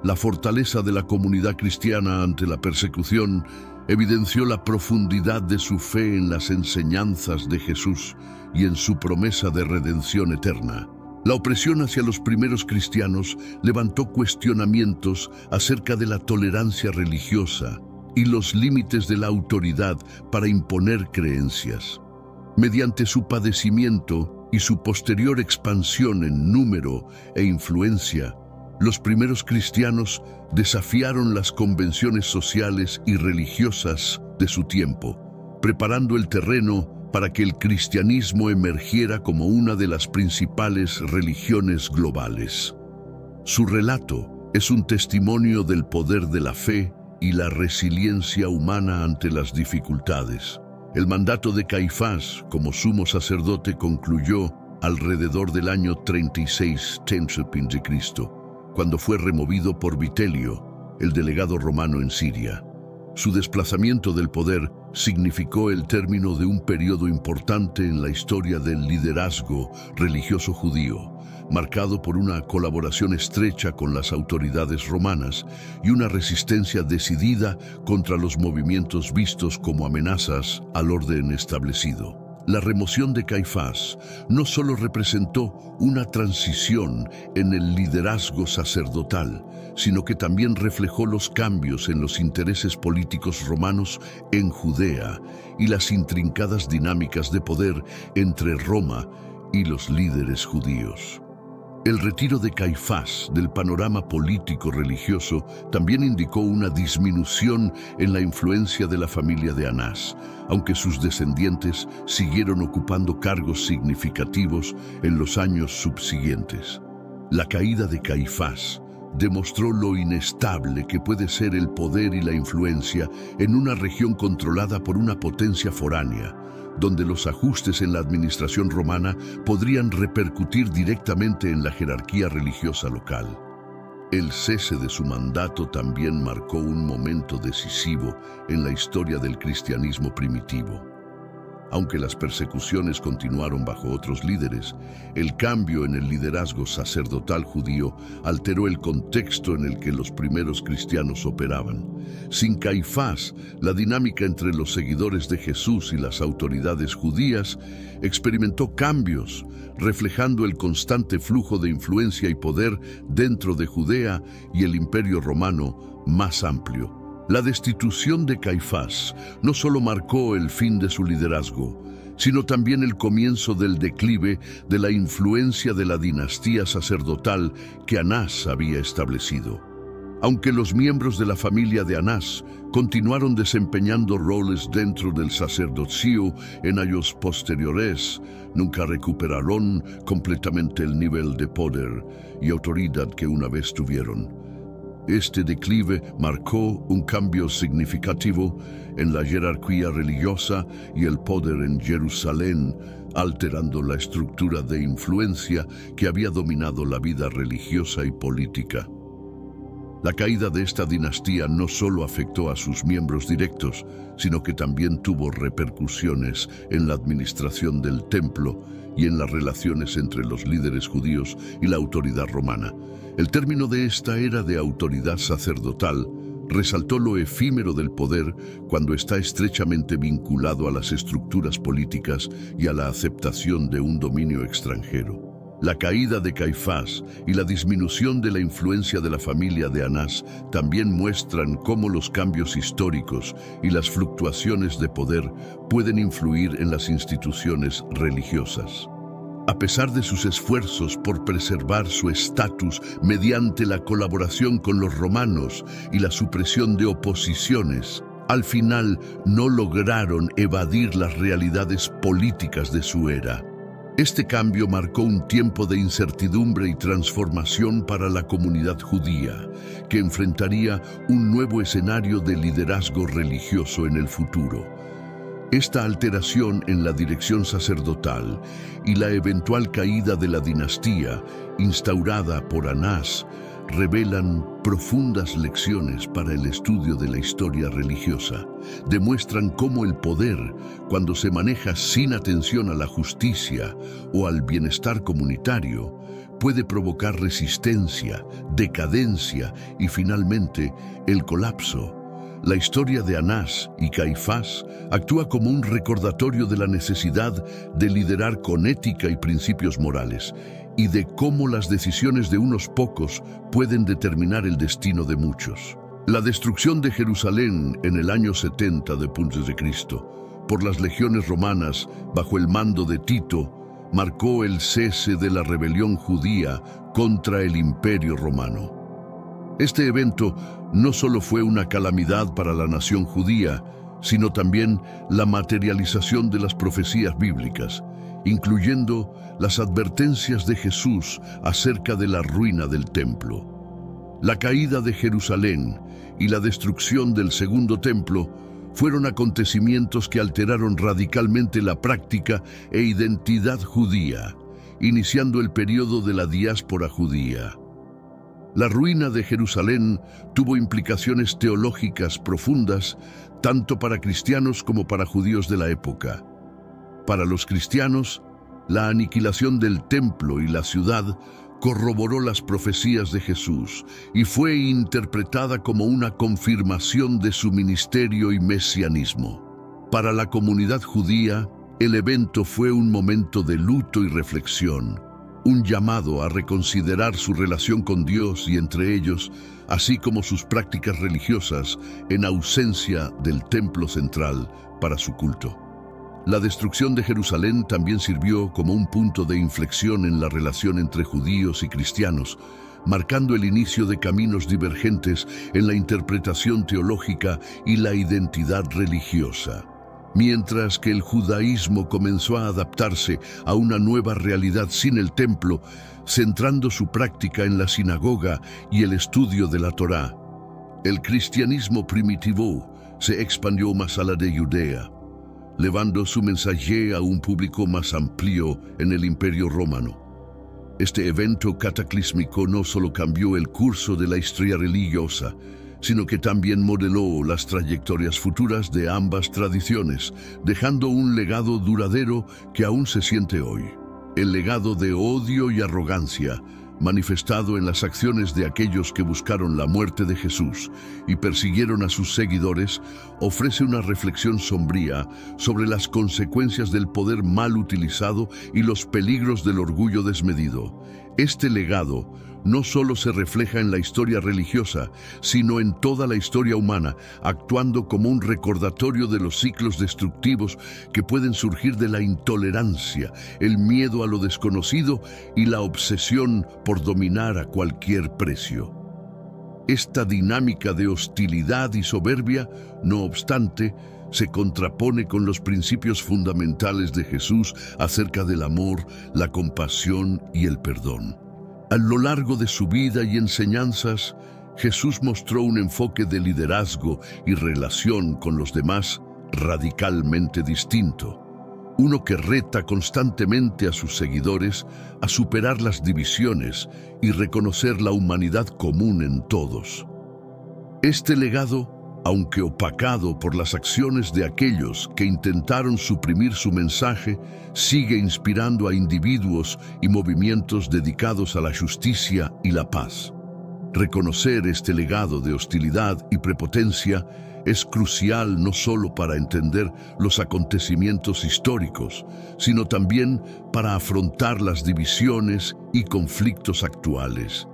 Speaker 1: La fortaleza de la comunidad cristiana ante la persecución evidenció la profundidad de su fe en las enseñanzas de Jesús y en su promesa de redención eterna. La opresión hacia los primeros cristianos levantó cuestionamientos acerca de la tolerancia religiosa y los límites de la autoridad para imponer creencias. Mediante su padecimiento y su posterior expansión en número e influencia, los primeros cristianos desafiaron las convenciones sociales y religiosas de su tiempo, preparando el terreno para que el cristianismo emergiera como una de las principales religiones globales. Su relato es un testimonio del poder de la fe y la resiliencia humana ante las dificultades. El mandato de Caifás como sumo sacerdote concluyó alrededor del año 36 a.C., cuando fue removido por Vitelio, el delegado romano en Siria. Su desplazamiento del poder significó el término de un periodo importante en la historia del liderazgo religioso judío, marcado por una colaboración estrecha con las autoridades romanas y una resistencia decidida contra los movimientos vistos como amenazas al orden establecido. La remoción de Caifás no solo representó una transición en el liderazgo sacerdotal, sino que también reflejó los cambios en los intereses políticos romanos en Judea y las intrincadas dinámicas de poder entre Roma y los líderes judíos. El retiro de Caifás del panorama político-religioso también indicó una disminución en la influencia de la familia de Anás, aunque sus descendientes siguieron ocupando cargos significativos en los años subsiguientes. La caída de Caifás demostró lo inestable que puede ser el poder y la influencia en una región controlada por una potencia foránea, donde los ajustes en la administración romana podrían repercutir directamente en la jerarquía religiosa local. El cese de su mandato también marcó un momento decisivo en la historia del cristianismo primitivo. Aunque las persecuciones continuaron bajo otros líderes, el cambio en el liderazgo sacerdotal judío alteró el contexto en el que los primeros cristianos operaban. Sin Caifás, la dinámica entre los seguidores de Jesús y las autoridades judías experimentó cambios, reflejando el constante flujo de influencia y poder dentro de Judea y el Imperio Romano más amplio. La destitución de Caifás no solo marcó el fin de su liderazgo, sino también el comienzo del declive de la influencia de la dinastía sacerdotal que Anás había establecido. Aunque los miembros de la familia de Anás continuaron desempeñando roles dentro del sacerdocio en años posteriores, nunca recuperaron completamente el nivel de poder y autoridad que una vez tuvieron. Este declive marcó un cambio significativo en la jerarquía religiosa y el poder en Jerusalén, alterando la estructura de influencia que había dominado la vida religiosa y política. La caída de esta dinastía no solo afectó a sus miembros directos, sino que también tuvo repercusiones en la administración del templo y en las relaciones entre los líderes judíos y la autoridad romana. El término de esta era de autoridad sacerdotal resaltó lo efímero del poder cuando está estrechamente vinculado a las estructuras políticas y a la aceptación de un dominio extranjero. La caída de Caifás y la disminución de la influencia de la familia de Anás también muestran cómo los cambios históricos y las fluctuaciones de poder pueden influir en las instituciones religiosas. A pesar de sus esfuerzos por preservar su estatus mediante la colaboración con los romanos y la supresión de oposiciones, al final no lograron evadir las realidades políticas de su era. Este cambio marcó un tiempo de incertidumbre y transformación para la comunidad judía, que enfrentaría un nuevo escenario de liderazgo religioso en el futuro. Esta alteración en la dirección sacerdotal y la eventual caída de la dinastía instaurada por Anás revelan profundas lecciones para el estudio de la historia religiosa. Demuestran cómo el poder, cuando se maneja sin atención a la justicia o al bienestar comunitario, puede provocar resistencia, decadencia y finalmente el colapso. La historia de Anás y Caifás actúa como un recordatorio de la necesidad de liderar con ética y principios morales, y de cómo las decisiones de unos pocos pueden determinar el destino de muchos. La destrucción de Jerusalén en el año 70 después de Cristo por las legiones romanas bajo el mando de Tito marcó el cese de la rebelión judía contra el Imperio Romano. Este evento no solo fue una calamidad para la nación judía, sino también la materialización de las profecías bíblicas, incluyendo las advertencias de Jesús acerca de la ruina del templo. La caída de Jerusalén y la destrucción del segundo templo fueron acontecimientos que alteraron radicalmente la práctica e identidad judía, iniciando el periodo de la diáspora judía. La ruina de Jerusalén tuvo implicaciones teológicas profundas, tanto para cristianos como para judíos de la época. Para los cristianos, la aniquilación del templo y la ciudad corroboró las profecías de Jesús y fue interpretada como una confirmación de su ministerio y mesianismo. Para la comunidad judía, el evento fue un momento de luto y reflexión, un llamado a reconsiderar su relación con Dios y entre ellos, así como sus prácticas religiosas en ausencia del templo central para su culto. La destrucción de Jerusalén también sirvió como un punto de inflexión en la relación entre judíos y cristianos, marcando el inicio de caminos divergentes en la interpretación teológica y la identidad religiosa. Mientras que el judaísmo comenzó a adaptarse a una nueva realidad sin el templo, centrando su práctica en la sinagoga y el estudio de la Torá, el cristianismo primitivo se expandió más allá de Judea, llevando su mensaje a un público más amplio en el Imperio Romano. Este evento cataclísmico no solo cambió el curso de la historia religiosa, sino que también modeló las trayectorias futuras de ambas tradiciones, dejando un legado duradero que aún se siente hoy. El legado de odio y arrogancia, manifestado en las acciones de aquellos que buscaron la muerte de Jesús y persiguieron a sus seguidores, ofrece una reflexión sombría sobre las consecuencias del poder mal utilizado y los peligros del orgullo desmedido. Este legado no solo se refleja en la historia religiosa, sino en toda la historia humana, actuando como un recordatorio de los ciclos destructivos que pueden surgir de la intolerancia, el miedo a lo desconocido y la obsesión por dominar a cualquier precio. Esta dinámica de hostilidad y soberbia, no obstante, se contrapone con los principios fundamentales de Jesús acerca del amor, la compasión y el perdón. A lo largo de su vida y enseñanzas, Jesús mostró un enfoque de liderazgo y relación con los demás radicalmente distinto. Uno que reta constantemente a sus seguidores a superar las divisiones y reconocer la humanidad común en todos. Este legado, aunque opacado por las acciones de aquellos que intentaron suprimir su mensaje, sigue inspirando a individuos y movimientos dedicados a la justicia y la paz. Reconocer este legado de hostilidad y prepotencia es crucial no solo para entender los acontecimientos históricos, sino también para afrontar las divisiones y conflictos actuales.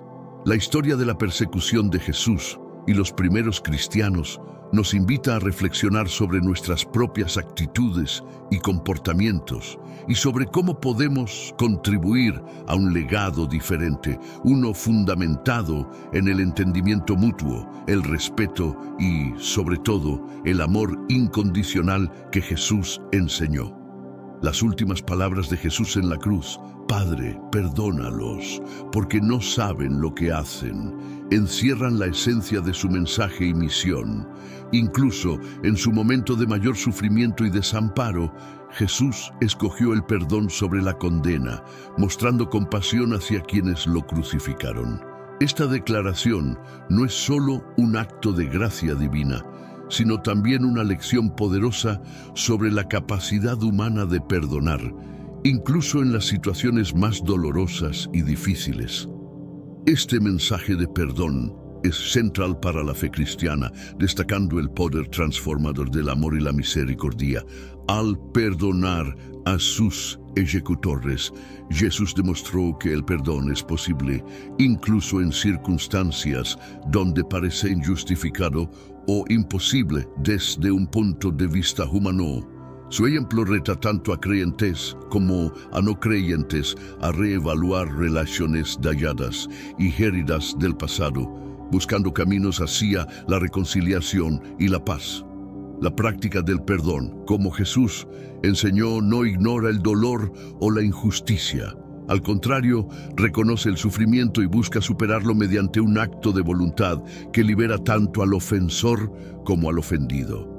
Speaker 1: La historia de la persecución de Jesús y los primeros cristianos nos invita a reflexionar sobre nuestras propias actitudes y comportamientos y sobre cómo podemos contribuir a un legado diferente, uno fundamentado en el entendimiento mutuo, el respeto y, sobre todo, el amor incondicional que Jesús enseñó. Las últimas palabras de Jesús en la cruz, «Padre, perdónalos, porque no saben lo que hacen», encierran la esencia de su mensaje y misión. Incluso en su momento de mayor sufrimiento y desamparo, Jesús escogió el perdón sobre la condena, mostrando compasión hacia quienes lo crucificaron. Esta declaración no es solo un acto de gracia divina, sino también una lección poderosa sobre la capacidad humana de perdonar, incluso en las situaciones más dolorosas y difíciles. Este mensaje de perdón es central para la fe cristiana, destacando el poder transformador del amor y la misericordia. Al perdonar a sus ejecutores, Jesús demostró que el perdón es posible, incluso en circunstancias donde parece injustificado o imposible desde un punto de vista humano. Su ejemplo reta tanto a creyentes como a no creyentes a reevaluar relaciones dañadas y heridas del pasado, buscando caminos hacia la reconciliación y la paz. La práctica del perdón, como Jesús enseñó, no ignora el dolor o la injusticia. Al contrario, reconoce el sufrimiento y busca superarlo mediante un acto de voluntad que libera tanto al ofensor como al ofendido.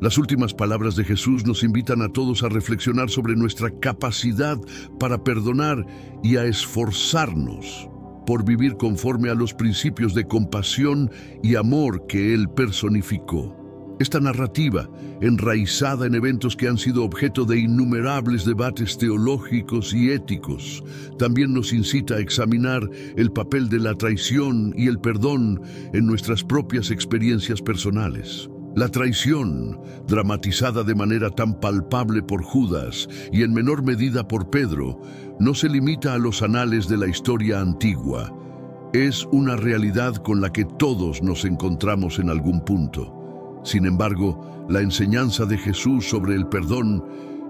Speaker 1: Las últimas palabras de Jesús nos invitan a todos a reflexionar sobre nuestra capacidad para perdonar y a esforzarnos por vivir conforme a los principios de compasión y amor que Él personificó. Esta narrativa, enraizada en eventos que han sido objeto de innumerables debates teológicos y éticos, también nos incita a examinar el papel de la traición y el perdón en nuestras propias experiencias personales. La traición, dramatizada de manera tan palpable por Judas y en menor medida por Pedro, no se limita a los anales de la historia antigua. Es una realidad con la que todos nos encontramos en algún punto. Sin embargo, la enseñanza de Jesús sobre el perdón,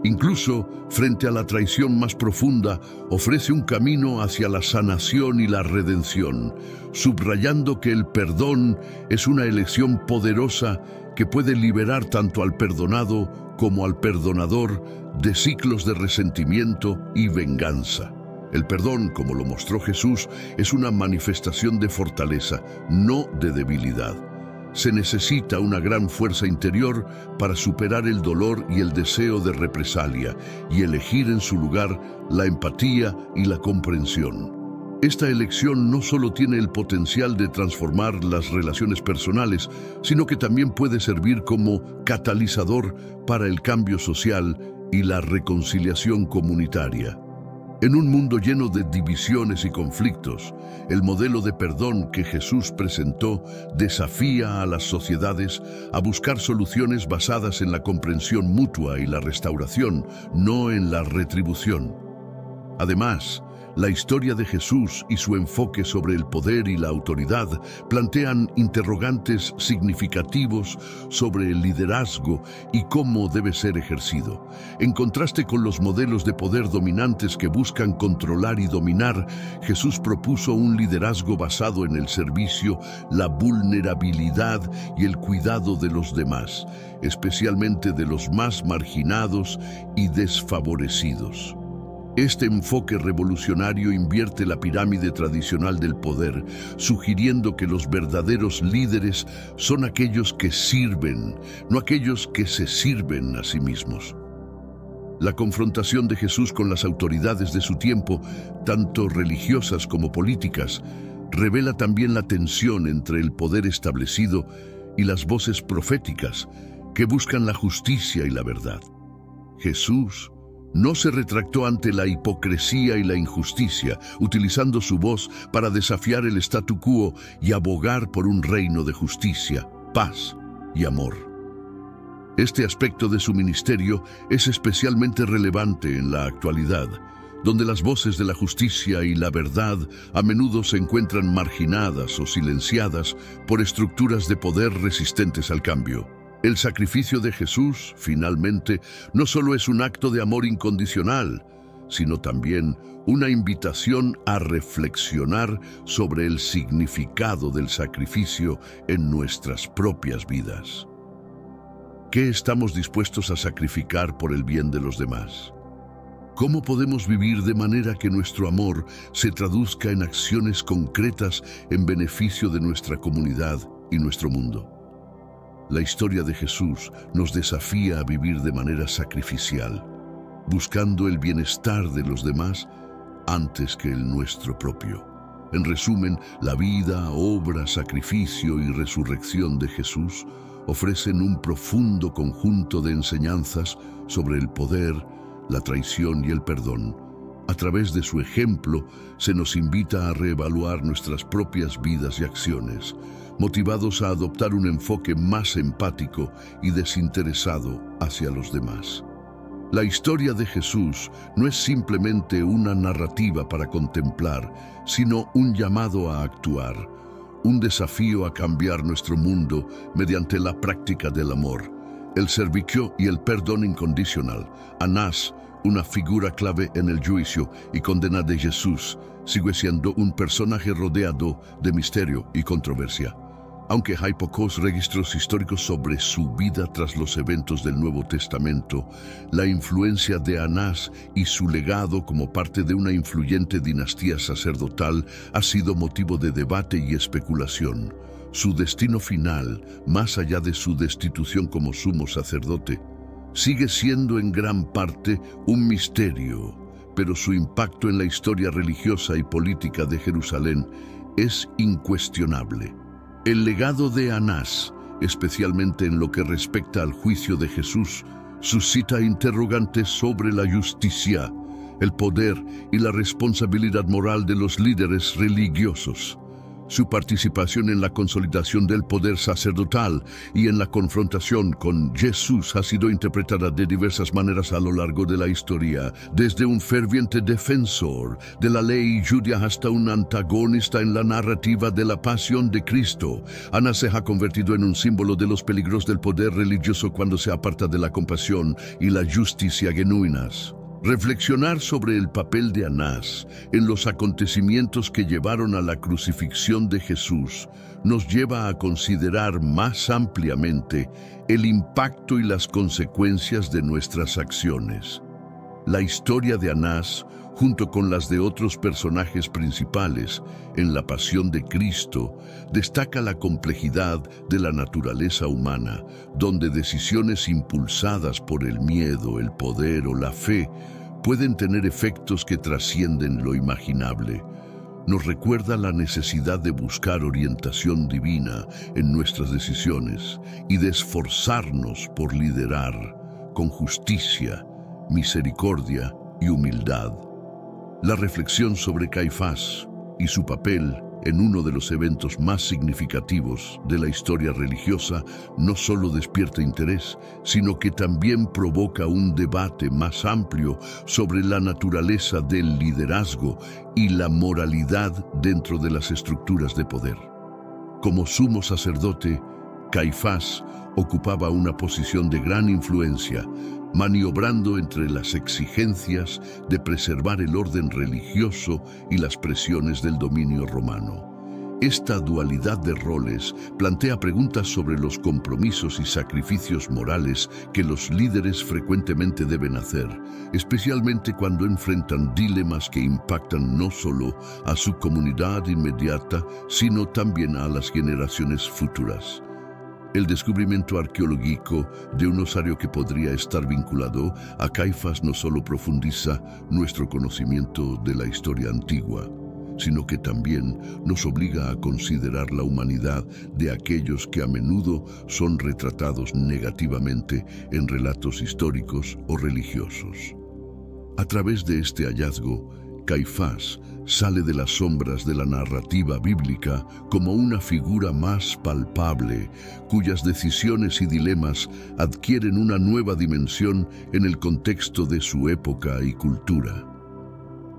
Speaker 1: incluso frente a la traición más profunda, ofrece un camino hacia la sanación y la redención, subrayando que el perdón es una elección poderosa que puede liberar tanto al perdonado como al perdonador de ciclos de resentimiento y venganza. El perdón, como lo mostró Jesús, es una manifestación de fortaleza, no de debilidad. Se necesita una gran fuerza interior para superar el dolor y el deseo de represalia y elegir en su lugar la empatía y la comprensión. Esta elección no solo tiene el potencial de transformar las relaciones personales, sino que también puede servir como catalizador para el cambio social y la reconciliación comunitaria. En un mundo lleno de divisiones y conflictos, el modelo de perdón que Jesús presentó desafía a las sociedades a buscar soluciones basadas en la comprensión mutua y la restauración, no en la retribución. Además, la historia de Jesús y su enfoque sobre el poder y la autoridad plantean interrogantes significativos sobre el liderazgo y cómo debe ser ejercido. En contraste con los modelos de poder dominantes que buscan controlar y dominar, Jesús propuso un liderazgo basado en el servicio, la vulnerabilidad y el cuidado de los demás, especialmente de los más marginados y desfavorecidos. Este enfoque revolucionario invierte la pirámide tradicional del poder, sugiriendo que los verdaderos líderes son aquellos que sirven, no aquellos que se sirven a sí mismos. La confrontación de Jesús con las autoridades de su tiempo, tanto religiosas como políticas, revela también la tensión entre el poder establecido y las voces proféticas que buscan la justicia y la verdad. Jesús no se retractó ante la hipocresía y la injusticia, utilizando su voz para desafiar el statu quo y abogar por un reino de justicia, paz y amor. Este aspecto de su ministerio es especialmente relevante en la actualidad, donde las voces de la justicia y la verdad a menudo se encuentran marginadas o silenciadas por estructuras de poder resistentes al cambio. El sacrificio de Jesús, finalmente, no solo es un acto de amor incondicional, sino también una invitación a reflexionar sobre el significado del sacrificio en nuestras propias vidas. ¿Qué estamos dispuestos a sacrificar por el bien de los demás? ¿Cómo podemos vivir de manera que nuestro amor se traduzca en acciones concretas en beneficio de nuestra comunidad y nuestro mundo? La historia de Jesús nos desafía a vivir de manera sacrificial, buscando el bienestar de los demás antes que el nuestro propio. En resumen, la vida, obra, sacrificio y resurrección de Jesús ofrecen un profundo conjunto de enseñanzas sobre el poder, la traición y el perdón. A través de su ejemplo, se nos invita a reevaluar nuestras propias vidas y acciones, motivados a adoptar un enfoque más empático y desinteresado hacia los demás. La historia de Jesús no es simplemente una narrativa para contemplar, sino un llamado a actuar, un desafío a cambiar nuestro mundo mediante la práctica del amor, el servicio y el perdón incondicional. Anás, una figura clave en el juicio y condena de Jesús, sigue siendo un personaje rodeado de misterio y controversia. Aunque hay pocos registros históricos sobre su vida tras los eventos del Nuevo Testamento, la influencia de Anás y su legado como parte de una influyente dinastía sacerdotal ha sido motivo de debate y especulación. Su destino final, más allá de su destitución como sumo sacerdote, sigue siendo en gran parte un misterio, pero su impacto en la historia religiosa y política de Jerusalén es incuestionable. El legado de Anás, especialmente en lo que respecta al juicio de Jesús, suscita interrogantes sobre la justicia, el poder y la responsabilidad moral de los líderes religiosos. Su participación en la consolidación del poder sacerdotal y en la confrontación con Jesús ha sido interpretada de diversas maneras a lo largo de la historia, desde un ferviente defensor de la ley judía hasta un antagonista en la narrativa de la pasión de Cristo. Anás se ha convertido en un símbolo de los peligros del poder religioso cuando se aparta de la compasión y la justicia genuinas. Reflexionar sobre el papel de Anás en los acontecimientos que llevaron a la crucifixión de Jesús nos lleva a considerar más ampliamente el impacto y las consecuencias de nuestras acciones. La historia de Anás, junto con las de otros personajes principales en la pasión de Cristo, destaca la complejidad de la naturaleza humana, donde decisiones impulsadas por el miedo, el poder o la fe pueden tener efectos que trascienden lo imaginable. nos recuerda la necesidad de buscar orientación divina en nuestras decisiones y de esforzarnos por liderar con justicia, misericordia y humildad. La reflexión sobre Caifás y su papel en uno de los eventos más significativos de la historia religiosa no solo despierta interés, sino que también provoca un debate más amplio sobre la naturaleza del liderazgo y la moralidad dentro de las estructuras de poder. Como sumo sacerdote, Caifás ocupaba una posición de gran influencia, maniobrando entre las exigencias de preservar el orden religioso y las presiones del dominio romano. Esta dualidad de roles plantea preguntas sobre los compromisos y sacrificios morales que los líderes frecuentemente deben hacer, especialmente cuando enfrentan dilemas que impactan no solo a su comunidad inmediata, sino también a las generaciones futuras. El descubrimiento arqueológico de un osario que podría estar vinculado a Caifás no solo profundiza nuestro conocimiento de la historia antigua, sino que también nos obliga a considerar la humanidad de aquellos que a menudo son retratados negativamente en relatos históricos o religiosos. A través de este hallazgo, Caifás sale de las sombras de la narrativa bíblica como una figura más palpable, cuyas decisiones y dilemas adquieren una nueva dimensión en el contexto de su época y cultura.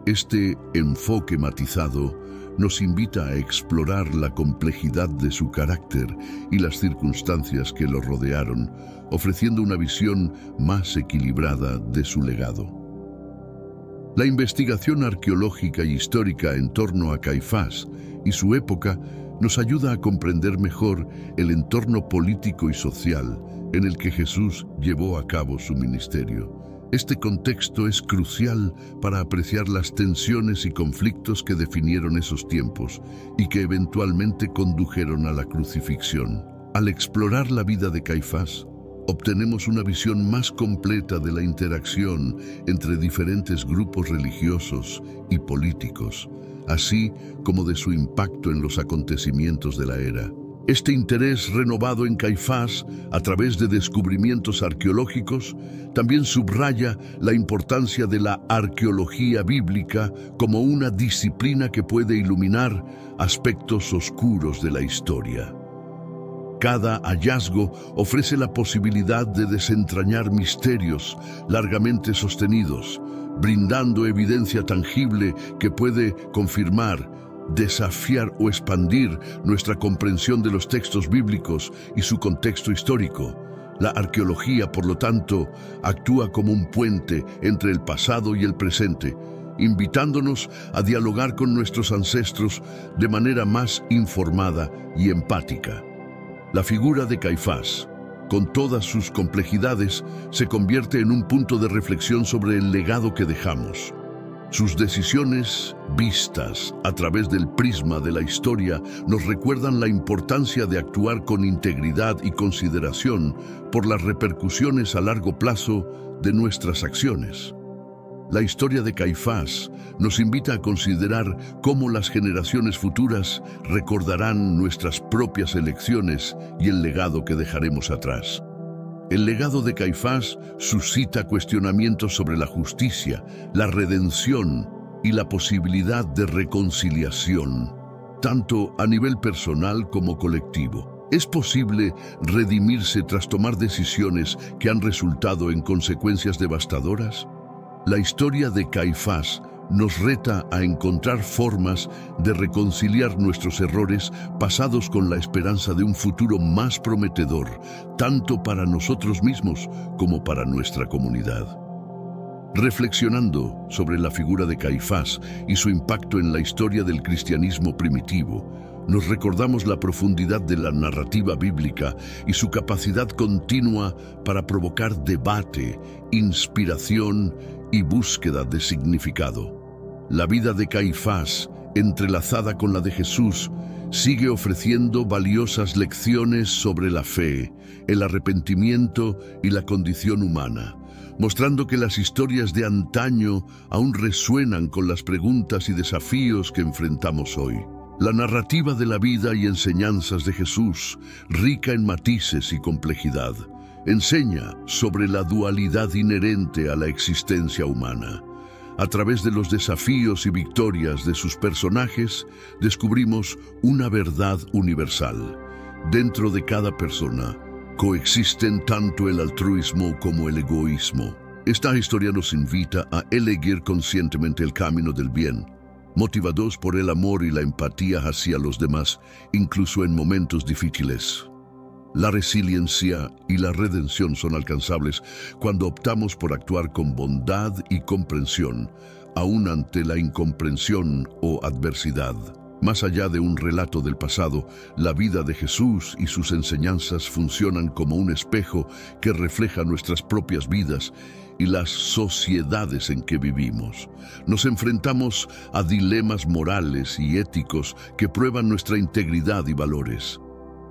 Speaker 1: Este enfoque matizado nos invita a explorar la complejidad de su carácter y las circunstancias que lo rodearon, ofreciendo una visión más equilibrada de su legado. La investigación arqueológica y histórica en torno a Caifás y su época nos ayuda a comprender mejor el entorno político y social en el que Jesús llevó a cabo su ministerio. Este contexto es crucial para apreciar las tensiones y conflictos que definieron esos tiempos y que eventualmente condujeron a la crucifixión. Al explorar la vida de Caifás, obtenemos una visión más completa de la interacción entre diferentes grupos religiosos y políticos, así como de su impacto en los acontecimientos de la era. Este interés renovado en Caifás, a través de descubrimientos arqueológicos, también subraya la importancia de la arqueología bíblica como una disciplina que puede iluminar aspectos oscuros de la historia. Cada hallazgo ofrece la posibilidad de desentrañar misterios largamente sostenidos, brindando evidencia tangible que puede confirmar, desafiar o expandir nuestra comprensión de los textos bíblicos y su contexto histórico. La arqueología, por lo tanto, actúa como un puente entre el pasado y el presente, invitándonos a dialogar con nuestros ancestros de manera más informada y empática. La figura de Caifás, con todas sus complejidades, se convierte en un punto de reflexión sobre el legado que dejamos. Sus decisiones, vistas a través del prisma de la historia, nos recuerdan la importancia de actuar con integridad y consideración por las repercusiones a largo plazo de nuestras acciones. La historia de Caifás nos invita a considerar cómo las generaciones futuras recordarán nuestras propias elecciones y el legado que dejaremos atrás. El legado de Caifás suscita cuestionamientos sobre la justicia, la redención y la posibilidad de reconciliación, tanto a nivel personal como colectivo. ¿Es posible redimirse tras tomar decisiones que han resultado en consecuencias devastadoras? La historia de Caifás nos reta a encontrar formas de reconciliar nuestros errores pasados con la esperanza de un futuro más prometedor, tanto para nosotros mismos como para nuestra comunidad. Reflexionando sobre la figura de Caifás y su impacto en la historia del cristianismo primitivo, nos recordamos la profundidad de la narrativa bíblica y su capacidad continua para provocar debate, inspiración y búsqueda de significado. La vida de Caifás, entrelazada con la de Jesús, sigue ofreciendo valiosas lecciones sobre la fe, el arrepentimiento y la condición humana, mostrando que las historias de antaño aún resuenan con las preguntas y desafíos que enfrentamos hoy. La narrativa de la vida y enseñanzas de Jesús, rica en matices y complejidad, enseña sobre la dualidad inherente a la existencia humana. A través de los desafíos y victorias de sus personajes, descubrimos una verdad universal. Dentro de cada persona, coexisten tanto el altruismo como el egoísmo. Esta historia nos invita a elegir conscientemente el camino del bien, motivados por el amor y la empatía hacia los demás, incluso en momentos difíciles. La resiliencia y la redención son alcanzables cuando optamos por actuar con bondad y comprensión, aún ante la incomprensión o adversidad. Más allá de un relato del pasado, la vida de Jesús y sus enseñanzas funcionan como un espejo que refleja nuestras propias vidas y las sociedades en que vivimos. Nos enfrentamos a dilemas morales y éticos que prueban nuestra integridad y valores.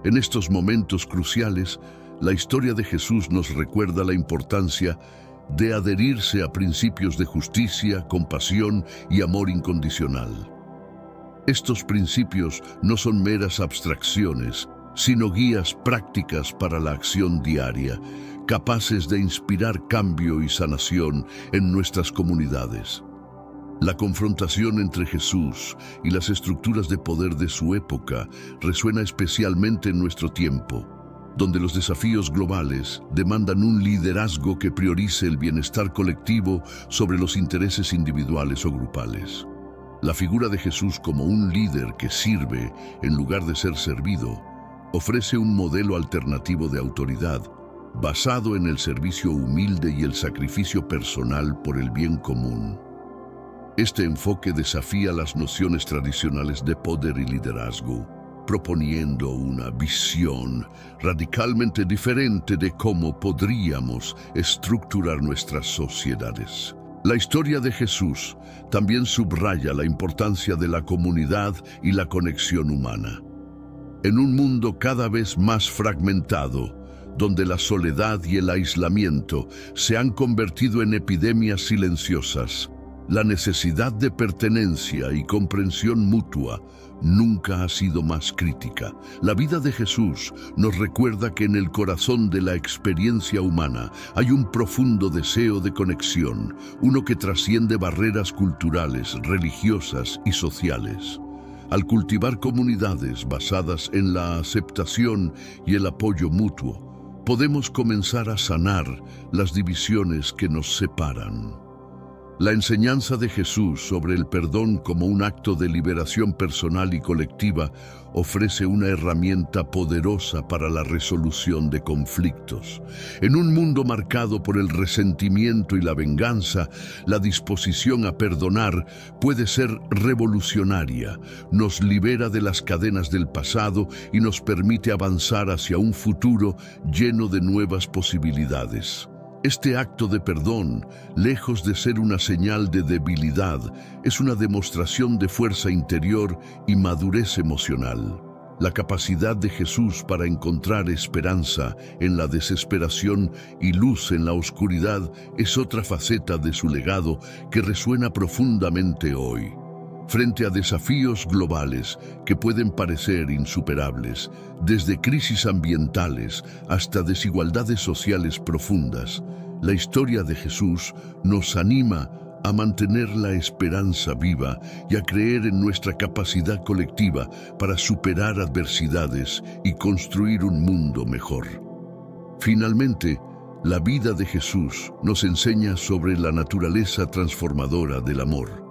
Speaker 1: En estos momentos cruciales, la historia de Jesús nos recuerda la importancia de adherirse a principios de justicia, compasión y amor incondicional. Estos principios no son meras abstracciones, sino guías prácticas para la acción diaria, capaces de inspirar cambio y sanación en nuestras comunidades. La confrontación entre Jesús y las estructuras de poder de su época resuena especialmente en nuestro tiempo, donde los desafíos globales demandan un liderazgo que priorice el bienestar colectivo sobre los intereses individuales o grupales. La figura de Jesús como un líder que sirve en lugar de ser servido ofrece un modelo alternativo de autoridad, basado en el servicio humilde y el sacrificio personal por el bien común. Este enfoque desafía las nociones tradicionales de poder y liderazgo, proponiendo una visión radicalmente diferente de cómo podríamos estructurar nuestras sociedades. La historia de Jesús también subraya la importancia de la comunidad y la conexión humana. En un mundo cada vez más fragmentado, donde la soledad y el aislamiento se han convertido en epidemias silenciosas, la necesidad de pertenencia y comprensión mutua nunca ha sido más crítica. La vida de Jesús nos recuerda que en el corazón de la experiencia humana hay un profundo deseo de conexión, uno que trasciende barreras culturales, religiosas y sociales. Al cultivar comunidades basadas en la aceptación y el apoyo mutuo, podemos comenzar a sanar las divisiones que nos separan. La enseñanza de Jesús sobre el perdón como un acto de liberación personal y colectiva ofrece una herramienta poderosa para la resolución de conflictos. En un mundo marcado por el resentimiento y la venganza, la disposición a perdonar puede ser revolucionaria. Nos libera de las cadenas del pasado y nos permite avanzar hacia un futuro lleno de nuevas posibilidades. Este acto de perdón, lejos de ser una señal de debilidad, es una demostración de fuerza interior y madurez emocional. La capacidad de Jesús para encontrar esperanza en la desesperación y luz en la oscuridad es otra faceta de su legado que resuena profundamente hoy. Frente a desafíos globales que pueden parecer insuperables, desde crisis ambientales hasta desigualdades sociales profundas, la historia de Jesús nos anima a mantener la esperanza viva y a creer en nuestra capacidad colectiva para superar adversidades y construir un mundo mejor. Finalmente, la vida de Jesús nos enseña sobre la naturaleza transformadora del amor.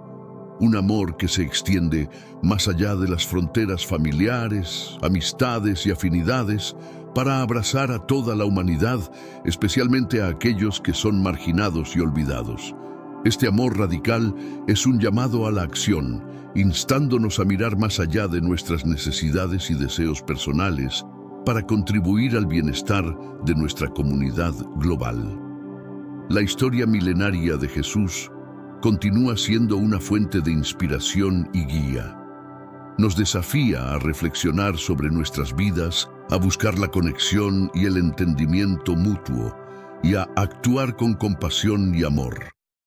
Speaker 1: Un amor que se extiende más allá de las fronteras familiares, amistades y afinidades para abrazar a toda la humanidad, especialmente a aquellos que son marginados y olvidados. Este amor radical es un llamado a la acción, instándonos a mirar más allá de nuestras necesidades y deseos personales para contribuir al bienestar de nuestra comunidad global. La historia milenaria de Jesús continúa siendo una fuente de inspiración y guía. Nos desafía a reflexionar sobre nuestras vidas, a buscar la conexión y el entendimiento mutuo, y a actuar con compasión y amor.